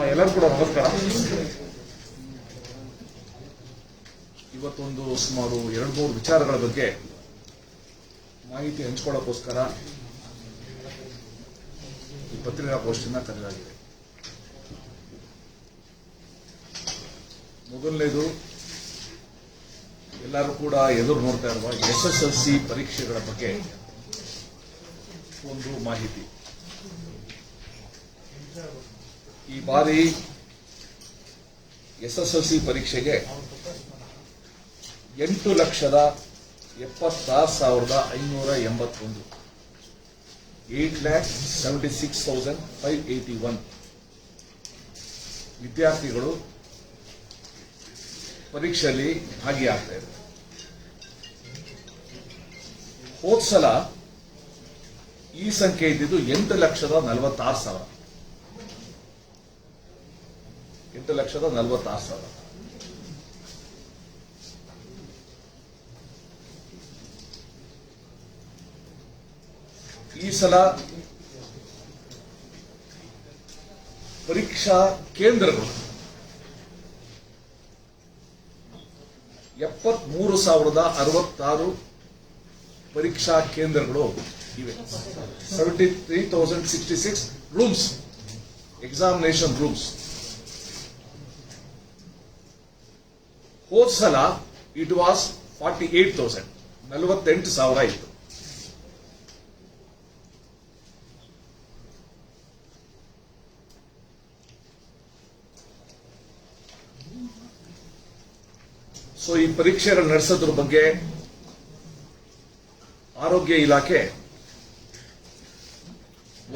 ಎಲ್ಲರೂ ಕೂಡ ನಮಸ್ಕಾರ. ಇವತ್ತೊಂದು ಸುಮಾರು 2-3 ವಿಚಾರಗಳ ಬಗ್ಗೆ ಮಾಹಿತಿ ಹಂಚಿಕೊಳ್ಳೋಕ್ಕೋಸ್ಕರ ಈ ಪತ್ರಿಕಾಗೋಷ್ಠಿಯನ್ನು ಕರೆಯಲಾಗಿದೆ. ಮೊದಲನೇದು, ಎಲ್ಲರೂ ಕೂಡ ಎದುರು ನೋಡ್ತಾ ಇರುವ SSLC ಪರೀಕ್ಷೆಗಳ ಬಗ್ಗೆ ಒಂದು ಮಾಹಿತಿ. ಈ ಬಾರಿ SSLC ಪರೀಕ್ಷೆಗೆ 8,76,581 8,76,581 ವಿದ್ಯಾರ್ಥಿಗಳು ಪರೀಕ್ಷೆಯಲ್ಲಿ ಭಾಗಿಯಾಗ್ತಾ ಇದ್ದಾರೆ. ಹೋದ ಸಲ ಈ ಸಂಖ್ಯೆ ಇದ್ದಿದ್ದು 8,46,000. 8,46,000. ಈ ಸಲ ಪರೀಕ್ಷಾ ಕೇಂದ್ರಗಳು 73,066 ಪರೀಕ್ಷಾ ಕೇಂದ್ರಗಳು ಇವೆ. 73,066 ರೂಮ್ಸ್, ಎಕ್ಸಾಮಿನೇಷನ್ ರೂಮ್ಸ್. ಹೋದ ಸಲ ಇಟ್ ವಾಸ್ 48,000, 48,000 ಇತ್ತು. ಸೊ ಈ ಪರೀಕ್ಷೆಗಳು ನಡೆಸೋದ್ರ ಬಗ್ಗೆ ಆರೋಗ್ಯ ಇಲಾಖೆ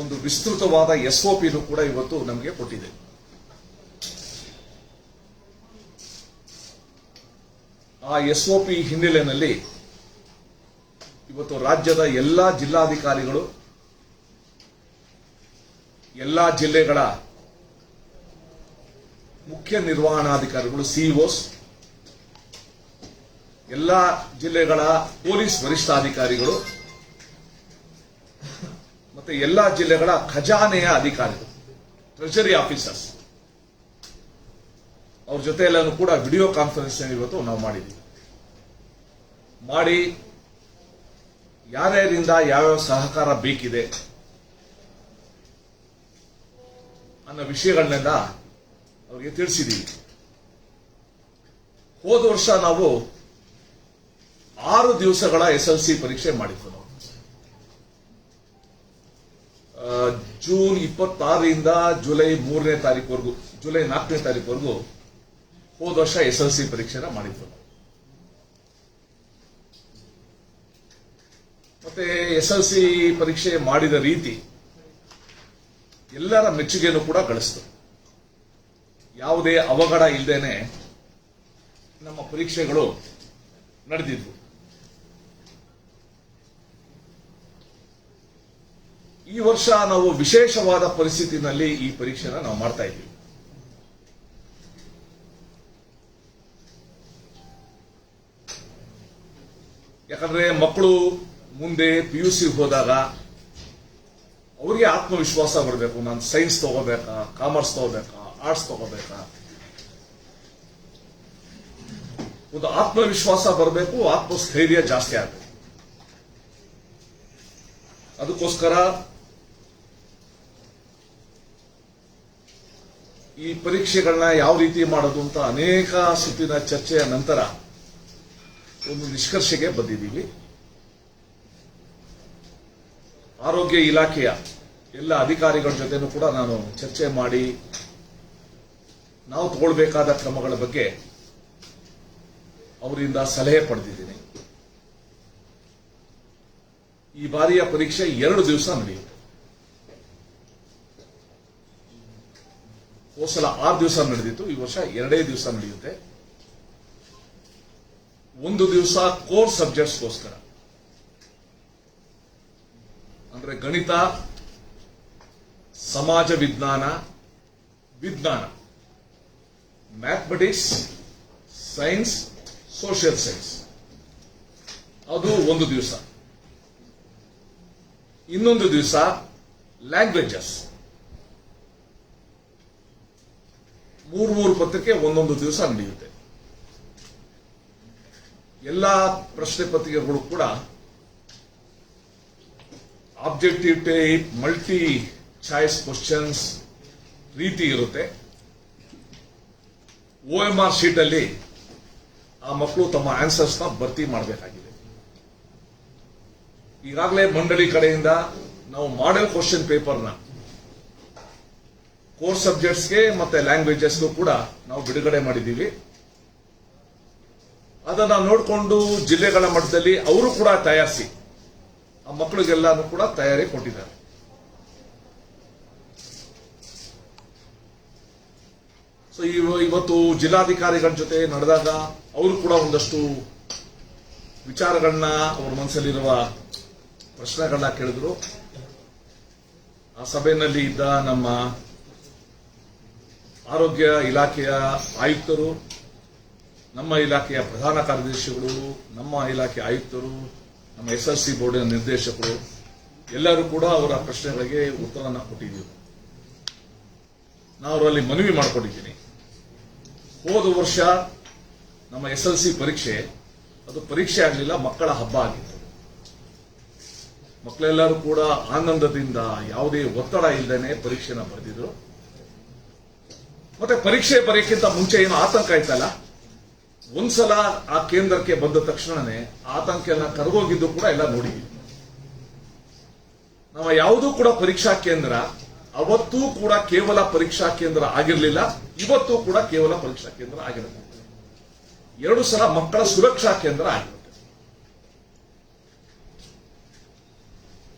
ಒಂದು ವಿಸ್ತೃತವಾದ SOP ಕೂಡ ಇವತ್ತು ನಮಗೆ ಕೊಟ್ಟಿದೆ. ಆ SOP ಹಿನ್ನೆಲೆಯಲ್ಲಿ ಇವತ್ತು ರಾಜ್ಯದ ಎಲ್ಲಾ ಜಿಲ್ಲಾಧಿಕಾರಿಗಳು, ಎಲ್ಲಾ ಜಿಲ್ಲೆಗಳ ಮುಖ್ಯ ನಿರ್ವಹಣಾಧಿಕಾರಿಗಳು, CEOs, ಎಲ್ಲಾ ಜಿಲ್ಲೆಗಳ ಪೊಲೀಸ್ ವರಿಷ್ಠಾಧಿಕಾರಿಗಳು ಮತ್ತೆ ಎಲ್ಲಾ ಜಿಲ್ಲೆಗಳ ಖಜಾನೆಯ ಅಧಿಕಾರಿಗಳು, ಟ್ರೆಜರಿ ಆಫೀಸರ್ಸ್, ಅವ್ರ ಜೊತೆ ಎಲ್ಲಾನು ಕೂಡ ವಿಡಿಯೋ ಕಾನ್ಫರೆನ್ಸ್ ಇವತ್ತು ನಾವು ಮಾಡಿದ್ದೀವಿ. ಮಾಡಿ ಯಾರ್ಯಾರಿಂದ ಯಾವ್ಯಾವ ಸಹಕಾರ ಬೇಕಿದೆ ಅನ್ನೋ ವಿಷಯಗಳನ್ನೆಲ್ಲ ಅವರಿಗೆ ತಿಳಿಸಿದ್ದೀವಿ. ಹೋದ ವರ್ಷ ನಾವು 6 ದಿವಸಗಳ SLC ಪರೀಕ್ಷೆ ಮಾಡಿದ್ವಿ. ನಾವು ಜೂನ್ 26ರಿಂದ ಜುಲೈ 3ನೇ ತಾರೀಕುವರೆಗೂ, ಜುಲೈ 4ನೇ ತಾರೀಕುವರೆಗೂ ಹೋದ ವರ್ಷ SLC ಪರೀಕ್ಷೆನ ಮಾಡಿದ್ವಿ. ಮತ್ತೆ SLC ಪರೀಕ್ಷೆ ಮಾಡಿದ ರೀತಿ ಎಲ್ಲರ ಮೆಚ್ಚುಗೆಯನ್ನು ಕೂಡ ಗಳಿಸಿತು. ಯಾವುದೇ ಅವಘಡ ಇಲ್ಲದೇನೆ ನಮ್ಮ ಪರೀಕ್ಷೆಗಳು ನಡೆದಿದ್ವು. ಈ ವರ್ಷ ನಾವು ವಿಶೇಷವಾದ ಪರಿಸ್ಥಿತಿನಲ್ಲಿ ಈ ಪರೀಕ್ಷೆನ ನಾವು ಮಾಡ್ತಾ ಇದ್ದೀವಿ. ಯಾಕಂದ್ರೆ ಮಕ್ಕಳು ಮುಂದೆ PUC ಹೋದಾಗ ಅವರಿಗೆ ಆತ್ಮವಿಶ್ವಾಸ ಬರಬೇಕು. ನಾನು ಸೈನ್ಸ್ ತಗೋಬೇಕಾ, ಕಾಮರ್ಸ್ ತಗೋಬೇಕಾ, ಆರ್ಟ್ಸ್ ತಗೋಬೇಕಾ, ಒಂದು ಆತ್ಮವಿಶ್ವಾಸ ಬರಬೇಕು, ಆತ್ಮಸ್ಥೈರ್ಯ ಜಾಸ್ತಿ ಆಗಬೇಕು. ಅದಕ್ಕೋಸ್ಕರ ಈ ಪರೀಕ್ಷೆಗಳನ್ನ ಯಾವ ರೀತಿ ಮಾಡೋದು ಅಂತ ಅನೇಕ ಸುತ್ತಿನ ಚರ್ಚೆಯ ನಂತರ ಒಂದು ನಿಷ್ಕರ್ಷೆಗೆ ಬಂದಿದ್ದೀವಿ. ಆರೋಗ್ಯ ಇಲಾಖೆಯ ಎಲ್ಲ ಅಧಿಕಾರಿಗಳ ಜೊತೆನೂ ಕೂಡ ನಾನು ಚರ್ಚೆ ಮಾಡಿ ನಾವು ತಗೊಳ್ಬೇಕಾದ ಕ್ರಮಗಳ ಬಗ್ಗೆ ಅವರಿಂದ ಸಲಹೆ ಪಡೆದಿದ್ದೀನಿ. ಈ ಬಾರಿಯ ಪರೀಕ್ಷೆ 2 ದಿವಸ ನಡೆಯುತ್ತೆ. ಹೋದ ಸಲ 6 ದಿವಸ ನಡೆದಿತ್ತು, ಈ ವರ್ಷ 2 ದಿವಸ ನಡೆಯುತ್ತೆ. 1 ದಿವಸ ಕೋರ್ ಸಬ್ಜೆಕ್ಟ್ಸ್ಗೋಸ್ಕರ, ಅಂದ್ರೆ ಗಣಿತ, ಸಮಾಜ ವಿಜ್ಞಾನ, ಮ್ಯಾಥಮೆಟಿಕ್ಸ್, ಸೈನ್ಸ್, ಸೋಷಿಯಲ್ ಸೈನ್ಸ್, ಅದು 1 ದಿವಸ. ಇನ್ನೊಂದು ದಿವಸ ಲ್ಯಾಂಗ್ವೇಜಸ್, 3 ಪತ್ರಿಕೆ ಒಂದೊಂದು ದಿವಸ ನಡೆಯುತ್ತೆ. ಎಲ್ಲ ಪ್ರಶ್ನೆ ಪತ್ರಿಕೆಗಳು ಕೂಡ objective type, multi choice questions ರೀತಿ ಇರುತ್ತೆ. OMR ಶೀಟ್ ಅಲ್ಲಿ ಆ ಮಕ್ಕಳು ತಮ್ಮ ಆನ್ಸರ್ಸ್ ನ ಭರ್ತಿ ಮಾಡಬೇಕಾಗಿದೆ. ಈಗಾಗಲೇ ಮಂಡಳಿ ಕಡೆಯಿಂದ ನಾವು ಮಾಡೆಲ್ ಕ್ವಶನ್ ಪೇಪರ್ನ ಕೋರ್ ಸಬ್ಜೆಕ್ಟ್ಸ್ಗೆ ಮತ್ತೆ ಲ್ಯಾಂಗ್ವೇಜಸ್ಗೂ ಕೂಡ ನಾವು ಬಿಡುಗಡೆ ಮಾಡಿದ್ದೀವಿ. ಅದನ್ನ ನೋಡಿಕೊಂಡು ಜಿಲ್ಲೆಗಳ ಮಟ್ಟದಲ್ಲಿ ಅವರು ಕೂಡ ತಯಾರಿಸಿ ಆ ಮಕ್ಕಳಿಗೆಲ್ಲಾನು ಕೂಡ ತಯಾರಿ ಕೊಟ್ಟಿದ್ದಾರೆ. ಸೊ ಇವತ್ತು ಜಿಲ್ಲಾಧಿಕಾರಿಗಳ ಜೊತೆ ನಡೆದಾಗ ಅವರು ಕೂಡ ಒಂದಷ್ಟು ವಿಚಾರಗಳನ್ನ ಅವ್ರ ಮನಸ್ಸಲ್ಲಿರುವ ಪ್ರಶ್ನೆಗಳನ್ನ ಕೇಳಿದ್ರು. ಆ ಸಭೆಯಲ್ಲಿ ಇದ್ದ ನಮ್ಮ ಆರೋಗ್ಯ ಇಲಾಖೆಯ ಆಯುಕ್ತರು, ನಮ್ಮ ಇಲಾಖೆಯ ಪ್ರಧಾನ ಕಾರ್ಯದರ್ಶಿಗಳು, ನಮ್ಮ ಇಲಾಖೆ ಆಯುಕ್ತರು, ನಮ್ಮ SSLC ಬೋರ್ಡಿನ ನಿರ್ದೇಶಕರು ಎಲ್ಲರೂ ಕೂಡ ಅವರ ಪ್ರಶ್ನೆಗಳಿಗೆ ಉತ್ತರನ ಕೊಟ್ಟಿದ್ದೀವಿ. ನಾವು ಅವರಲ್ಲಿ ಮನವಿ ಮಾಡಿಕೊಂಡಿದ್ದೀನಿ. ಹೋದ ವರ್ಷ ನಮ್ಮ SSLC ಪರೀಕ್ಷೆ ಅದು ಪರೀಕ್ಷೆ ಆಗಲಿಲ್ಲ, ಮಕ್ಕಳ ಹಬ್ಬ ಆಗಿತ್ತು. ಮಕ್ಕಳೆಲ್ಲರೂ ಕೂಡ ಆನಂದದಿಂದ ಯಾವುದೇ ಒತ್ತಡ ಇಲ್ಲದೇನೆ ಪರೀಕ್ಷೆನ ಬರೆದಿದ್ರು. ಮತ್ತೆ ಪರೀಕ್ಷೆ ಬರೆಯಕ್ಕಿಂತ ಮುಂಚೆ ಏನು ಆತಂಕ ಇತ್ತಲ್ಲ, ಒಂದ್ಸಲ ಆ ಕೇಂದ್ರಕ್ಕೆ ಬಂದ ತಕ್ಷಣನೇ ಆತಂಕನ ಕರಗೋಗಿದ್ದು ಕೂಡ ಎಲ್ಲ ನೋಡಿದ್ವಿ. ನಾವು ಯಾವುದೂ ಕೂಡ ಪರೀಕ್ಷಾ ಕೇಂದ್ರ ಅವತ್ತೂ ಕೂಡ ಕೇವಲ ಪರೀಕ್ಷಾ ಕೇಂದ್ರ ಆಗಿರಲಿಲ್ಲ, ಇವತ್ತೂ ಕೂಡ ಕೇವಲ ಪರೀಕ್ಷಾ ಕೇಂದ್ರ ಆಗಿರುತ್ತೆ. 2 ಸಲ ಮಕ್ಕಳ ಸುರಕ್ಷಾ ಕೇಂದ್ರ ಆಗಿರುತ್ತೆ.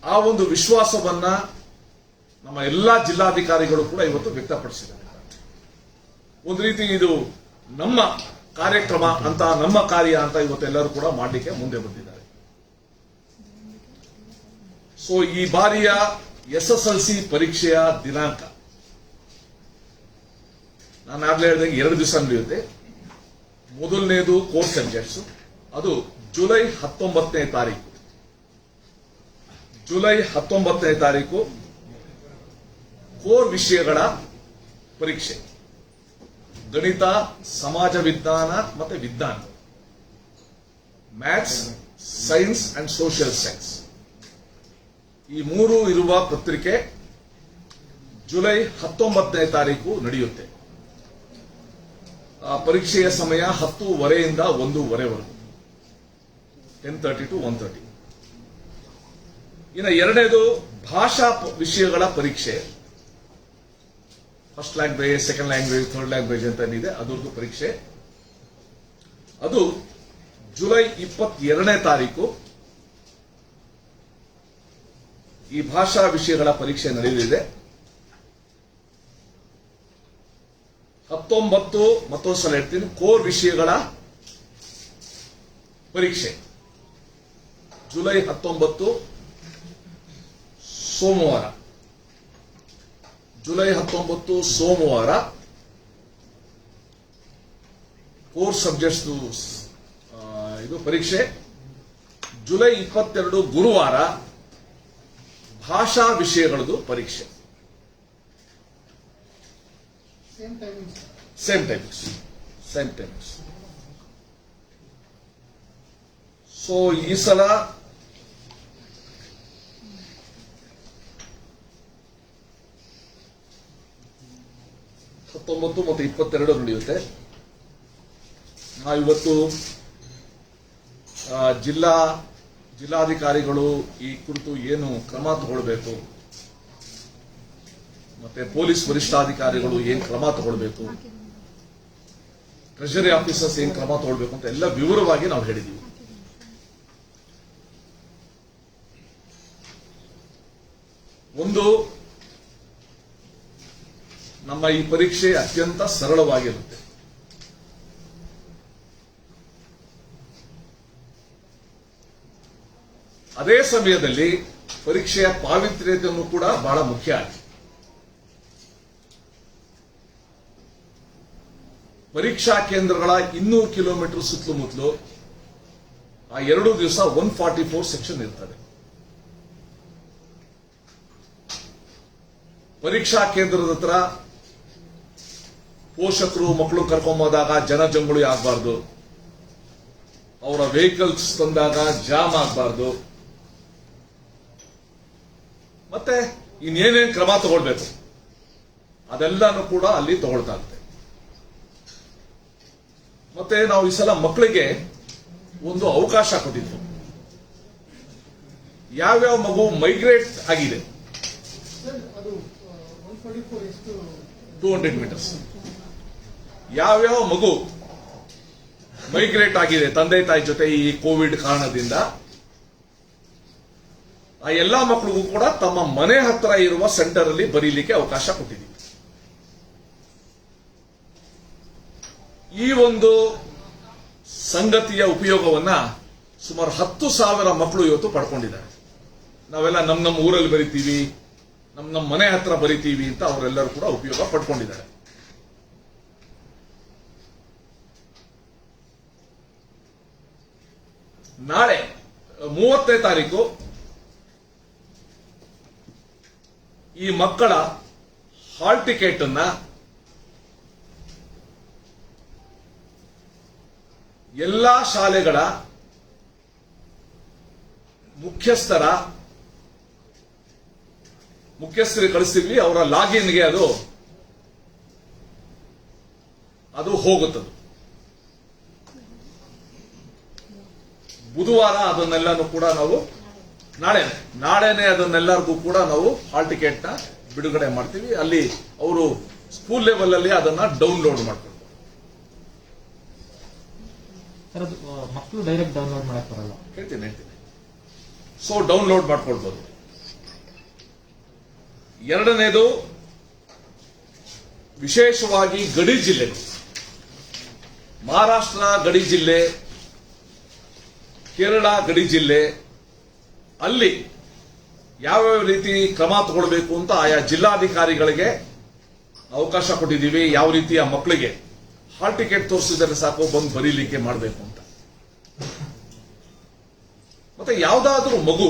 ಆ ಒಂದು ವಿಶ್ವಾಸವನ್ನ ನಮ್ಮ ಎಲ್ಲಾ ಜಿಲ್ಲಾಧಿಕಾರಿಗಳು ಕೂಡ ಇವತ್ತು ವ್ಯಕ್ತಪಡಿಸಿದ್ದಾರೆ. ಒಂದು ರೀತಿ ಇದು ನಮ್ಮ ಕಾರ್ಯಕ್ರಮ ಅಂತ, ನಮ್ಮ ಕಾರ್ಯ ಅಂತ ಇವತ್ತೆಲ್ಲರೂ ಕೂಡ ಮಾಡಲಿಕ್ಕೆ ಮುಂದೆ ಬಂದಿದ್ದಾರೆ. ಸೊ ಈ ಬಾರಿಯ SSLC ಪರೀಕ್ಷೆಯ ದಿನಾಂಕ ನಾನು ಆಗ್ಲೇ ಹೇಳಿದಂಗೆ 2 ದಿವಸ ನಡೆಯುತ್ತೆ. ಮೊದಲನೇದು ಕೋರ್ ಸಬ್ಜೆಕ್ಟ್ಸ್, ಅದು ಜುಲೈ 19ನೇ ತಾರೀಕು. ಜುಲೈ 19ನೇ ತಾರೀಕು ಕೋರ್ ವಿಷಯಗಳ ಪರೀಕ್ಷೆ, ಗಣಿತ, ಸಮಾಜ ವಿಜ್ಞಾನ ಮತ್ತೆ ವಿಜ್ಞಾನ, maths, science and social science, ಈ 3 ಇರುವ ಪತ್ರಿಕೆ ಜುಲೈ 19ನೇ ತಾರೀಕು ನಡೆಯುತ್ತೆ. ಆ ಪರೀಕ್ಷೆಯ ಸಮಯ 10:30 1:30 10:30 to 1:30. ಇನ್ನು ಎರಡನೇದು ಭಾಷಾ ವಿಷಯಗಳ ಪರೀಕ್ಷೆ, first language, second language, third language ಅಂತ ಏನಿದೆ ಅದರದ್ದು ಪರೀಕ್ಷೆ, ಅದು ಜುಲೈ 22ನೇ ತಾರೀಕು ಈ ಭಾಷಾ ವಿಷಯಗಳ ಪರೀಕ್ಷೆ ನಡೆಯಲಿದೆ. 19 ಮತ್ತೊಂದು ಸಲ ಹೇಳ್ತೀನಿ, ಕೋರ್ ವಿಷಯಗಳ ಪರೀಕ್ಷೆ ಜುಲೈ 19 ಸೋಮವಾರ, ಜುಲೈ 19 ಸೋಮವಾರ ಕೋರ್ ಸಬ್ಜೆಕ್ಟ್ಸ್ ಇದು ಪರೀಕ್ಷೆ. ಜುಲೈ 22 ಗುರುವಾರ ಭಾಷಾ ವಿಷಯಗಳದ್ದು ಪರೀಕ್ಷೆ. Same timings. ಸೊ ಈ ಸಲ 19 ಮತ್ತು 22 ನಡೆಯುತ್ತೆ. ನಾವಿವತ್ತು ಜಿಲ್ಲಾಧಿಕಾರಿಗಳು ಈ ಕುರಿತು ಏನು ಕ್ರಮ ತಗೊಳ್ಬೇಕು, ಮತ್ತೆ ಪೊಲೀಸ್ ವರಿಷ್ಠಾಧಿಕಾರಿಗಳು ಏನ್ ಕ್ರಮ ತಗೊಳ್ಬೇಕು, ಟ್ರೆಷರಿ ಆಫೀಸರ್ಸ್ ಏನ್ ಕ್ರಮ ತಗೊಳ್ಬೇಕು ಅಂತ ಎಲ್ಲ ವಿವರವಾಗಿ ನಾವು ಹೇಳಿದ್ದೀವಿ. ಒಂದು, ನಮ್ಮ ಈ ಪರೀಕ್ಷೆ ಅತ್ಯಂತ ಸರಳವಾಗಿರುತ್ತೆ. ಅದೇ ಸಮಯದಲ್ಲಿ ಪರೀಕ್ಷೆಯ ಪಾವಿತ್ರ್ಯತೆಯನ್ನು ಕೂಡ ಬಹಳ ಮುಖ್ಯ ಆಗಿದೆ. ಪರೀಕ್ಷಾ ಕೇಂದ್ರಗಳ 200 ಕಿಲೋಮೀಟರ್ ಸುತ್ತಮುತ್ತಲು ಆ 2 ದಿವಸ 144 ಸೆಕ್ಷನ್ ಇರ್ತದೆ. ಪರೀಕ್ಷಾ ಕೇಂದ್ರದ ಹತ್ರ ಪೋಷಕರು ಮಕ್ಕಳು ಕರ್ಕೊಂಬೋದಾಗ ಜನಜಂಗುಳಿ ಆಗಬಾರ್ದು, ಅವರ ವೆಹಿಕಲ್ಸ್ ತಂದಾಗ ಜಾಮ್ ಆಗಬಾರ್ದು, ಮತ್ತೆ ಇನ್ನೇನೇನು ಕ್ರಮ ತಗೊಳ್ಬೇಕು ಅದೆಲ್ಲಾನು ಕೂಡ ಅಲ್ಲಿ ತಗೊಳ್ತಾ ಇರುತ್ತೆ. ಮತ್ತೆ ನಾವು ಈ ಸಲ ಮಕ್ಕಳಿಗೆ ಒಂದು ಅವಕಾಶ ಕೊಟ್ಟಿದ್ವಿ. ಯಾವ್ಯಾವ ಮಗು ಮೈಗ್ರೇಟ್ ಆಗಿದೆ 200 ಮೀಟರ್ಸ್, ಯಾವ್ಯಾವ ಮಗು ಮೈಗ್ರೇಟ್ ಆಗಿದೆ ತಂದೆ ತಾಯಿ ಜೊತೆ ಈ ಕೋವಿಡ್ ಕಾರಣದಿಂದ, ಆ ಎಲ್ಲಾ ಮಕ್ಕಳಿಗೂ ಕೂಡ ತಮ್ಮ ಮನೆ ಹತ್ರ ಇರುವ ಸೆಂಟರ್ ಅಲ್ಲಿ ಬರೀಲಿಕ್ಕೆ ಅವಕಾಶ ಕೊಟ್ಟಿದ್ದೀವಿ. ಈ ಒಂದು ಸಂಗತಿಯ ಉಪಯೋಗವನ್ನ ಸುಮಾರು 10,000 ಮಕ್ಕಳು ಇವತ್ತು ಪಡ್ಕೊಂಡಿದ್ದಾರೆ. ನಾವೆಲ್ಲ ನಮ್ಮ ಊರಲ್ಲಿ ಬರಿತೀವಿ, ನಮ್ಮ ಮನೆ ಹತ್ರ ಬರಿತೀವಿ ಅಂತ ಅವರೆಲ್ಲರೂ ಕೂಡ ಉಪಯೋಗ ಪಡ್ಕೊಂಡಿದ್ದಾರೆ. ನಾಳೆ 30ನೇ ತಾರೀಕು ಈ ಮಕ್ಕಳ ಹಾಲ್ ಟಿಕೆಟ್ ಅನ್ನ ಎಲ್ಲಾ ಶಾಲೆಗಳ ಮುಖ್ಯಸ್ಥರಿಗೆ ಕಳಿಸ್ತೀವಿ. ಅವರ ಲಾಗಿನ್ಗೆ ಅದು ಹೋಗುತ್ತದೆ. ಬುಧವಾರ ಅದನ್ನೆಲ್ಲನೂ ಕೂಡ ನಾವು ನಾಳೆನೆ ಅದನ್ನೆಲ್ಲರಿಗೂ ಕೂಡ ನಾವು ಹಾಲ್ ಟಿಕೆಟ್ ನ ಬಿಡುಗಡೆ ಮಾಡ್ತೀವಿ. ಅಲ್ಲಿ ಅವರು ಸ್ಕೂಲ್ ಲೆವೆಲ್ ಅಲ್ಲಿ ಅದನ್ನ ಡೌನ್ಲೋಡ್ ಮಾಡ್ತಾರೆ. ಮಕ್ಕಳು ಡೈರೆಕ್ಟ್ ಡೌನ್ಲೋಡ್ ಮಾಡಕ್ ಬರಲ್ಲ. ಹೇಳ್ತೀನಿ. ಸೊ ಡೌನ್ಲೋಡ್ ಮಾಡ್ಕೊಳ್ಬಹುದು. ಎರಡನೇದು, ವಿಶೇಷವಾಗಿ ಗಡಿ ಜಿಲ್ಲೆ, ಮಹಾರಾಷ್ಟ್ರ ಗಡಿ ಜಿಲ್ಲೆ, ಕೇರಳ ಗಡಿ ಜಿಲ್ಲೆ, ಅಲ್ಲಿ ಯಾವ್ಯಾವ ರೀತಿ ಕ್ರಮ ತಗೊಳ್ಬೇಕು ಅಂತ ಆಯಾ ಜಿಲ್ಲಾಧಿಕಾರಿಗಳಿಗೆ ಅವಕಾಶ ಕೊಟ್ಟಿದ್ದೀವಿ. ಯಾವ ರೀತಿಯ ಮಕ್ಕಳಿಗೆ ಹಾಲ್ ಟಿಕೆಟ್ ತೋರಿಸಿದರೆ ಸಾಕು ಬಂದು ಬರೀಲಿಕ್ಕೆ ಮಾಡಬೇಕು ಅಂತ. ಮತ್ತೆ ಯಾವುದಾದ್ರೂ ಮಗು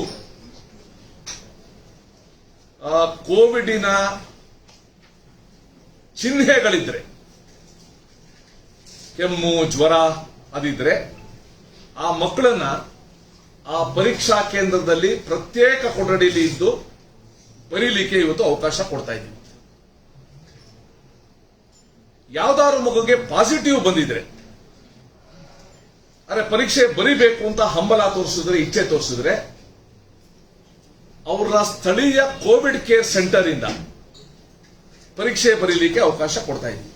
ಕೋವಿಡಿನ ಚಿಹ್ನೆಗಳಿದ್ರೆ, ಕೆಮ್ಮು ಜ್ವರ ಅದಿದ್ರೆ, ಆ ಮಕ್ಕಳನ್ನ ಆ ಪರೀಕ್ಷಾ ಕೇಂದ್ರದಲ್ಲಿ ಪ್ರತ್ಯೇಕ ಕೊಠಡಿಯಲ್ಲಿ ಇದ್ದು ಬರೀಲಿಕ್ಕೆ ಇವತ್ತು ಅವಕಾಶ ಕೊಡ್ತಾ ಇದ್ದೀವಿ. ಯಾವ್ದಾದ್ರು ಮಗುಗೆ ಪಾಸಿಟಿವ್ ಬಂದಿದ್ರೆ, ಪರೀಕ್ಷೆ ಬರೀಬೇಕು ಅಂತ ಹಂಬಲ ತೋರಿಸಿದ್ರೆ, ಇಚ್ಛೆ ತೋರಿಸಿದ್ರೆ, ಅವರ ಸ್ಥಳೀಯ ಕೋವಿಡ್ ಕೇರ್ ಸೆಂಟರ್ ಇಂದ ಪರೀಕ್ಷೆ ಬರೀಲಿಕ್ಕೆ ಅವಕಾಶ ಕೊಡ್ತಾ ಇದ್ದೀವಿ.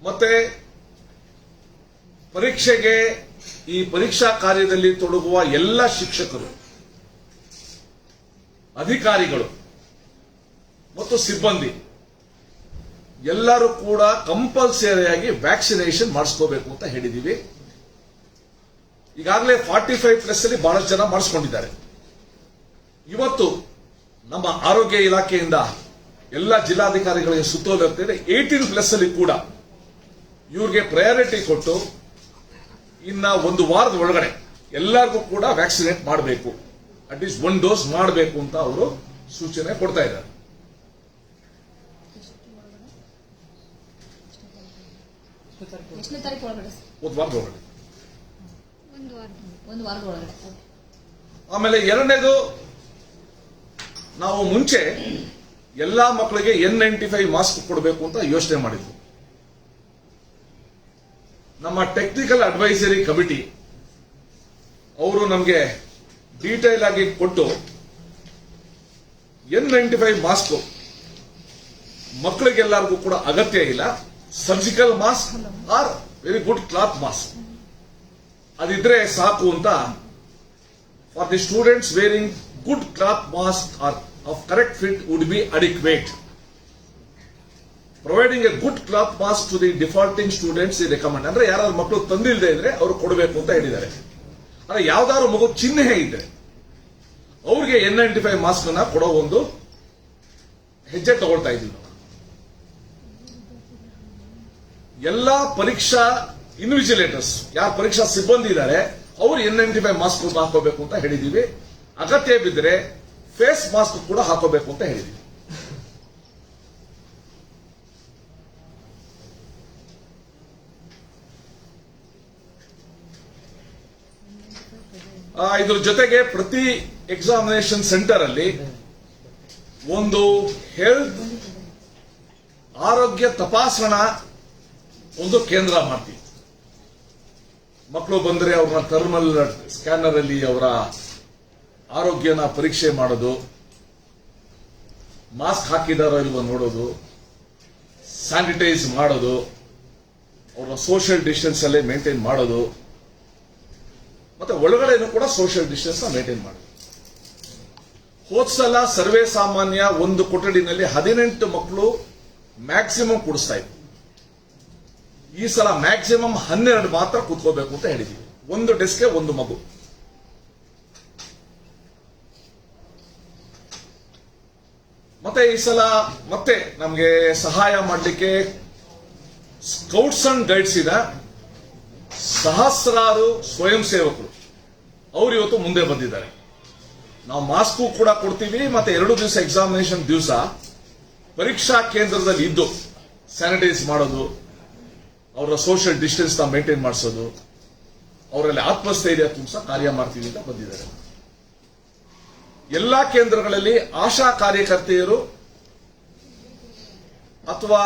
ಮತ್ತೆ ಪರೀಕ್ಷೆಗೆ ಈ ಪರೀಕ್ಷಾ ಕಾರ್ಯದಲ್ಲಿ ತೊಡಗುವ ಎಲ್ಲ ಶಿಕ್ಷಕರು, ಅಧಿಕಾರಿಗಳು ಮತ್ತು ಸಿಬ್ಬಂದಿ ಎಲ್ಲರೂ ಕೂಡ ಕಂಪಲ್ಸರಿಯಾಗಿ ವ್ಯಾಕ್ಸಿನೇಷನ್ ಮಾಡಿಸ್ಕೋಬೇಕು ಅಂತ ಹೇಳಿದೀವಿ. ಈಗಾಗಲೇ 45+ ಅಲ್ಲಿ ಬಹಳಷ್ಟು ಜನ ಮಾಡಿಸ್ಕೊಂಡಿದ್ದಾರೆ. ಇವತ್ತು ನಮ್ಮ ಆರೋಗ್ಯ ಇಲಾಖೆಯಿಂದ ಎಲ್ಲ ಜಿಲ್ಲಾಧಿಕಾರಿಗಳಿಗೆ ಸುತ್ತೋಲೆ ಹೋಗ್ತಿದೆ. 18+ ಅಲ್ಲಿ ಕೂಡ ಇವ್ರಿಗೆ ಪ್ರಯಾರಿಟಿ ಕೊಟ್ಟು ಇನ್ನ 1 ವಾರದ ಒಳಗಡೆ ಎಲ್ಲರಿಗೂ ಕೂಡ ವ್ಯಾಕ್ಸಿನೇಟ್ ಮಾಡಬೇಕು, ಅಟ್ಲೀಸ್ಟ್ 1 ಡೋಸ್ ಮಾಡಬೇಕು ಅಂತ ಅವರು ಸೂಚನೆ ಕೊಡ್ತಾ ಇದ್ದಾರೆ. ಒಂದು ವಾರದ ಒಳಗಡೆ. ಆಮೇಲೆ ಎರಡನೇದು, ನಾವು ಮುಂಚೆ ಎಲ್ಲಾ ಮಕ್ಕಳಿಗೆ N95 ಮಾಸ್ಕ್ ಕೊಡಬೇಕು ಅಂತ ಯೋಚನೆ ಮಾಡಿದ್ರು. ನಮ್ಮ ಟೆಕ್ನಿಕಲ್ ಅಡ್ವೈಸರಿ ಕಮಿಟಿ ಅವರು ನಮಗೆ ಡೀಟೇಲ್ ಆಗಿ ಕೊಟ್ಟು N95 ಮಾಸ್ಕ್ ಮಕ್ಕಳಿಗೆಲ್ಲರಿಗೂ ಕೂಡ ಅಗತ್ಯ ಇಲ್ಲ. Surgical mask are very good cloth mask ಅದಿದ್ರೆ ಸಾಕು ಅಂತ for the students wearing good cloth mask are of correct fit would be adequate. Providing a good cloth mask to the defaulting students ಈ recommend. ಅಂದ್ರೆ ಯಾರಾದ್ರೂ ಮಕ್ಕಳು ತಂದಿಲ್ಲದೆ ಇದ್ರೆ ಅವರು ಕೊಡಬೇಕು ಅಂತ ಹೇಳಿದ್ದಾರೆ. ಅಂದ್ರೆ ಯಾವ್ದಾದ್ರು ಮಗು ಚಿಹ್ನೆ ಇದ್ರೆ ಅವ್ರಿಗೆ N95 ಮಾಸ್ಕ್ ಅನ್ನ ಕೊಡೋ ಒಂದು ಹೆಜ್ಜೆ ತಗೊಳ್ತಾ ಇದ್ದೀವಿ ನಾವು. ಎಲ್ಲಾ ಪರೀಕ್ಷಾ ಇನ್ವಿಜಿಲೇಟರ್ಸ್ ಯಾರು ಪರೀಕ್ಷಾ ಸಿಬ್ಬಂದಿ ಇದ್ದಾರೆ ಅವರು N95 ಮಾಸ್ಕ್ ಹಾಕೋಬೇಕು ಅಂತ ಹೇಳಿದೀವಿ. ಅಗತ್ಯ ಬಿದ್ದರೆ ಫೇಸ್ ಮಾಸ್ಕ್ ಕೂಡ ಹಾಕೋಬೇಕು ಅಂತ ಹೇಳಿದೀವಿ. ಇದ್ರ ಜೊತೆಗೆ ಪ್ರತಿ ಎಕ್ಸಾಮಿನೇಷನ್ ಸೆಂಟರ್ ಅಲ್ಲಿ ಒಂದು ಹೆಲ್ತ್ ಆರೋಗ್ಯ ತಪಾಸಣಾ ಒಂದು ಕೇಂದ್ರ ಮಾಡ್ತೀವಿ. ಮಕ್ಕಳು ಬಂದರೆ ಅವ್ರನ್ನ ಥರ್ಮಲ್ ಸ್ಕ್ಯಾನರ್ ಅಲ್ಲಿ ಅವರ ಆರೋಗ್ಯನ ಪರೀಕ್ಷೆ ಮಾಡೋದು, ಮಾಸ್ಕ್ ಹಾಕಿದಾರೋ ಇಲ್ವೋ ನೋಡೋದು, ಸ್ಯಾನಿಟೈಸ್ ಮಾಡೋದು, ಅವರ ಸೋಷಿಯಲ್ ಡಿಸ್ಟೆನ್ಸ್ ಅಲ್ಲೇ ಮೇಂಟೈನ್ ಮಾಡೋದು, ಮತ್ತೆ ಒಳಗಡೆನೂ ಕೂಡ ಸೋಷಿಯಲ್ ಡಿಸ್ಟೆನ್ಸ್ ಮೇಂಟೈನ್ ಮಾಡೋದು. ಹೋದ್ಸಲ ಸರ್ವೇ ಸಾಮಾನ್ಯ ಒಂದು ಕೊಠಡಿನಲ್ಲಿ 18 ಮಕ್ಕಳು ಮ್ಯಾಕ್ಸಿಮಮ್ ಕೂಡಿಸ್ತಾ ಇದ್ರು. ಈ ಸಲ ಮ್ಯಾಕ್ಸಿಮಮ್ 12 ಮಾತ್ರ ಕೂತ್ಕೋಬೇಕು ಅಂತ ಹೇಳಿದೀವಿ. ಒಂದು ಡೆಸ್ಕ್ಗೆ ಒಂದು ಮಗು. ಮತ್ತೆ ಈ ಸಲ ಮತ್ತೆ ನಮಗೆ ಸಹಾಯ ಮಾಡಲಿಕ್ಕೆ ಸ್ಕೌಟ್ಸ್ ಅಂಡ್ ಗೈಡ್ಸ್ ಇದ ಸಹಸ್ರಾರು ಸ್ವಯಂ ಸೇವಕರು ಅವರು ಇವತ್ತು ಮುಂದೆ ಬಂದಿದ್ದಾರೆ. ನಾವು ಮಾಸ್ಕು ಕೂಡ ಕೊಡ್ತೀವಿ. ಮತ್ತೆ 2 ದಿವಸ ಎಕ್ಸಾಮಿನೇಷನ್ ದಿವಸ ಪರೀಕ್ಷಾ ಕೇಂದ್ರದಲ್ಲಿ ಇದ್ದು ಸ್ಯಾನಿಟೈಸ್ ಮಾಡೋದು, ಅವರ ಸೋಷಿಯಲ್ ಡಿಸ್ಟೆನ್ಸ್ ನ ಮೇಂಟೈನ್ ಮಾಡಿಸೋದು, ಅವರಲ್ಲಿ ಆತ್ಮಸ್ಥೈರ್ಯ ತುಂಬಿಸ ಕಾರ್ಯ ಮಾಡ್ತೀವಿ ಅಂತ ಬಂದಿದ್ದಾರೆ. ಎಲ್ಲಾ ಕೇಂದ್ರಗಳಲ್ಲಿ ಆಶಾ ಕಾರ್ಯಕರ್ತೆಯರು ಅಥವಾ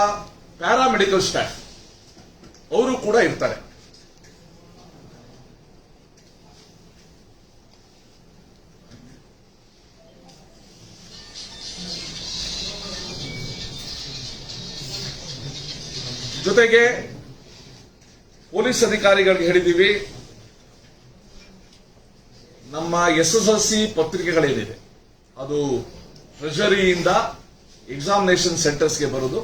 ಪ್ಯಾರಾಮೆಡಿಕಲ್ ಸ್ಟಾಫ್ ಅವರು ಕೂಡ ಇರ್ತಾರೆ. ಜೊತೆಗೆ ಪೊಲೀಸ್ ಅಧಿಕಾರಿಗಳಿಗೆ ಹೇಳಿದ್ದೀವಿ, ನಮ್ಮ SSLC ಪತ್ರಿಕೆಗಳೇನಿದೆ ಅದು ಟ್ರೆಜರಿಯಿಂದ ಎಕ್ಸಾಮಿನೇಷನ್ ಸೆಂಟರ್ಸ್ಗೆ ಬರೋದು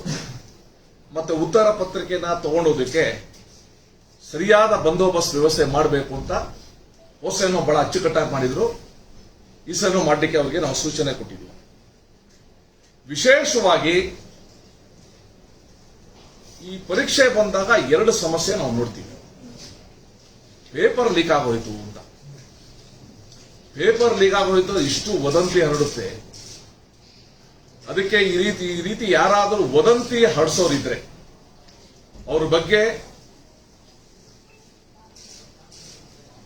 ಮತ್ತೆ ಉತ್ತರ ಪತ್ರಿಕೆನ ತಗೊಂಡೋದಕ್ಕೆ ಸರಿಯಾದ ಬಂದೋಬಸ್ತ್ ವ್ಯವಸ್ಥೆ ಮಾಡಬೇಕು ಅಂತ ಹೊಸೇನೋ ಬಹಳ ಅಚ್ಚುಕಟ್ಟಾಗಿ ಮಾಡಿದ್ರು. ಈ ಸಲ ಮಾಡಲಿಕ್ಕೆ ಅವರಿಗೆ ನಾವು ಸೂಚನೆ ಕೊಟ್ಟಿದ್ವಿ. ವಿಶೇಷವಾಗಿ ಈ ಪರೀಕ್ಷೆ ಬಂದಾಗ 2 ಸಮಸ್ಯೆ ನಾವು ನೋಡ್ತೀವಿ. ಪೇಪರ್ ಲೀಕ್ ಆಗೋಯ್ತು ಅಂತ. ಪೇಪರ್ ಲೀಕ್ ಆಗೋಯ್ತು ಇಷ್ಟು ವದಂತಿ ಹರಡುತ್ತೆ. ಅದಕ್ಕೆ ಈ ರೀತಿ ಯಾರಾದರೂ ವದಂತಿ ಹರಡಿಸೋರಿದ್ರೆ ಅವ್ರ ಬಗ್ಗೆ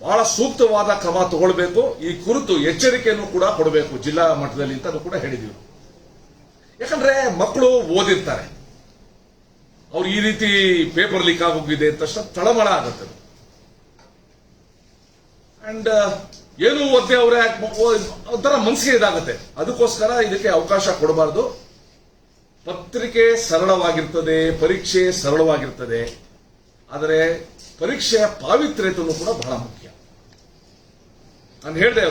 ಬಹಳ ಸೂಕ್ತವಾದ ಕ್ರಮ ತಗೊಳ್ಬೇಕು. ಈ ಕುರಿತು ಎಚ್ಚರಿಕೆಯನ್ನು ಕೂಡ ಕೊಡಬೇಕು ಜಿಲ್ಲಾ ಮಟ್ಟದಲ್ಲಿ ಅಂತ ಕೂಡ ಹೇಳಿದೀವಿ. ಯಾಕಂದ್ರೆ ಮಕ್ಕಳು ಓದಿರ್ತಾರೆ, ಅವ್ರು ಈ ರೀತಿ ಪೇಪರ್ ಲೀಕ್ ಆಗೋಗಿದೆ ಅಂತ ತಳಮಳ ಆಗುತ್ತೆ. ಅಂಡ್ ಏನು ಓದ್ದೆ ಅವರೇ ಒಂಥರ ಮನಸ್ಸಿಗೆ ಇದಾಗುತ್ತೆ. ಅದಕ್ಕೋಸ್ಕರ ಇದಕ್ಕೆ ಅವಕಾಶ ಕೊಡಬಾರದು. ಪತ್ರಿಕೆ ಸರಳವಾಗಿರ್ತದೆ, ಪರೀಕ್ಷೆ ಸರಳವಾಗಿರ್ತದೆ, ಆದರೆ ಪರೀಕ್ಷೆಯ ಪಾವಿತ್ರ್ಯತೆಯೂ ಕೂಡ ಬಹಳ ಮುಖ್ಯ. ನಾನು ಹೇಳಿದೆ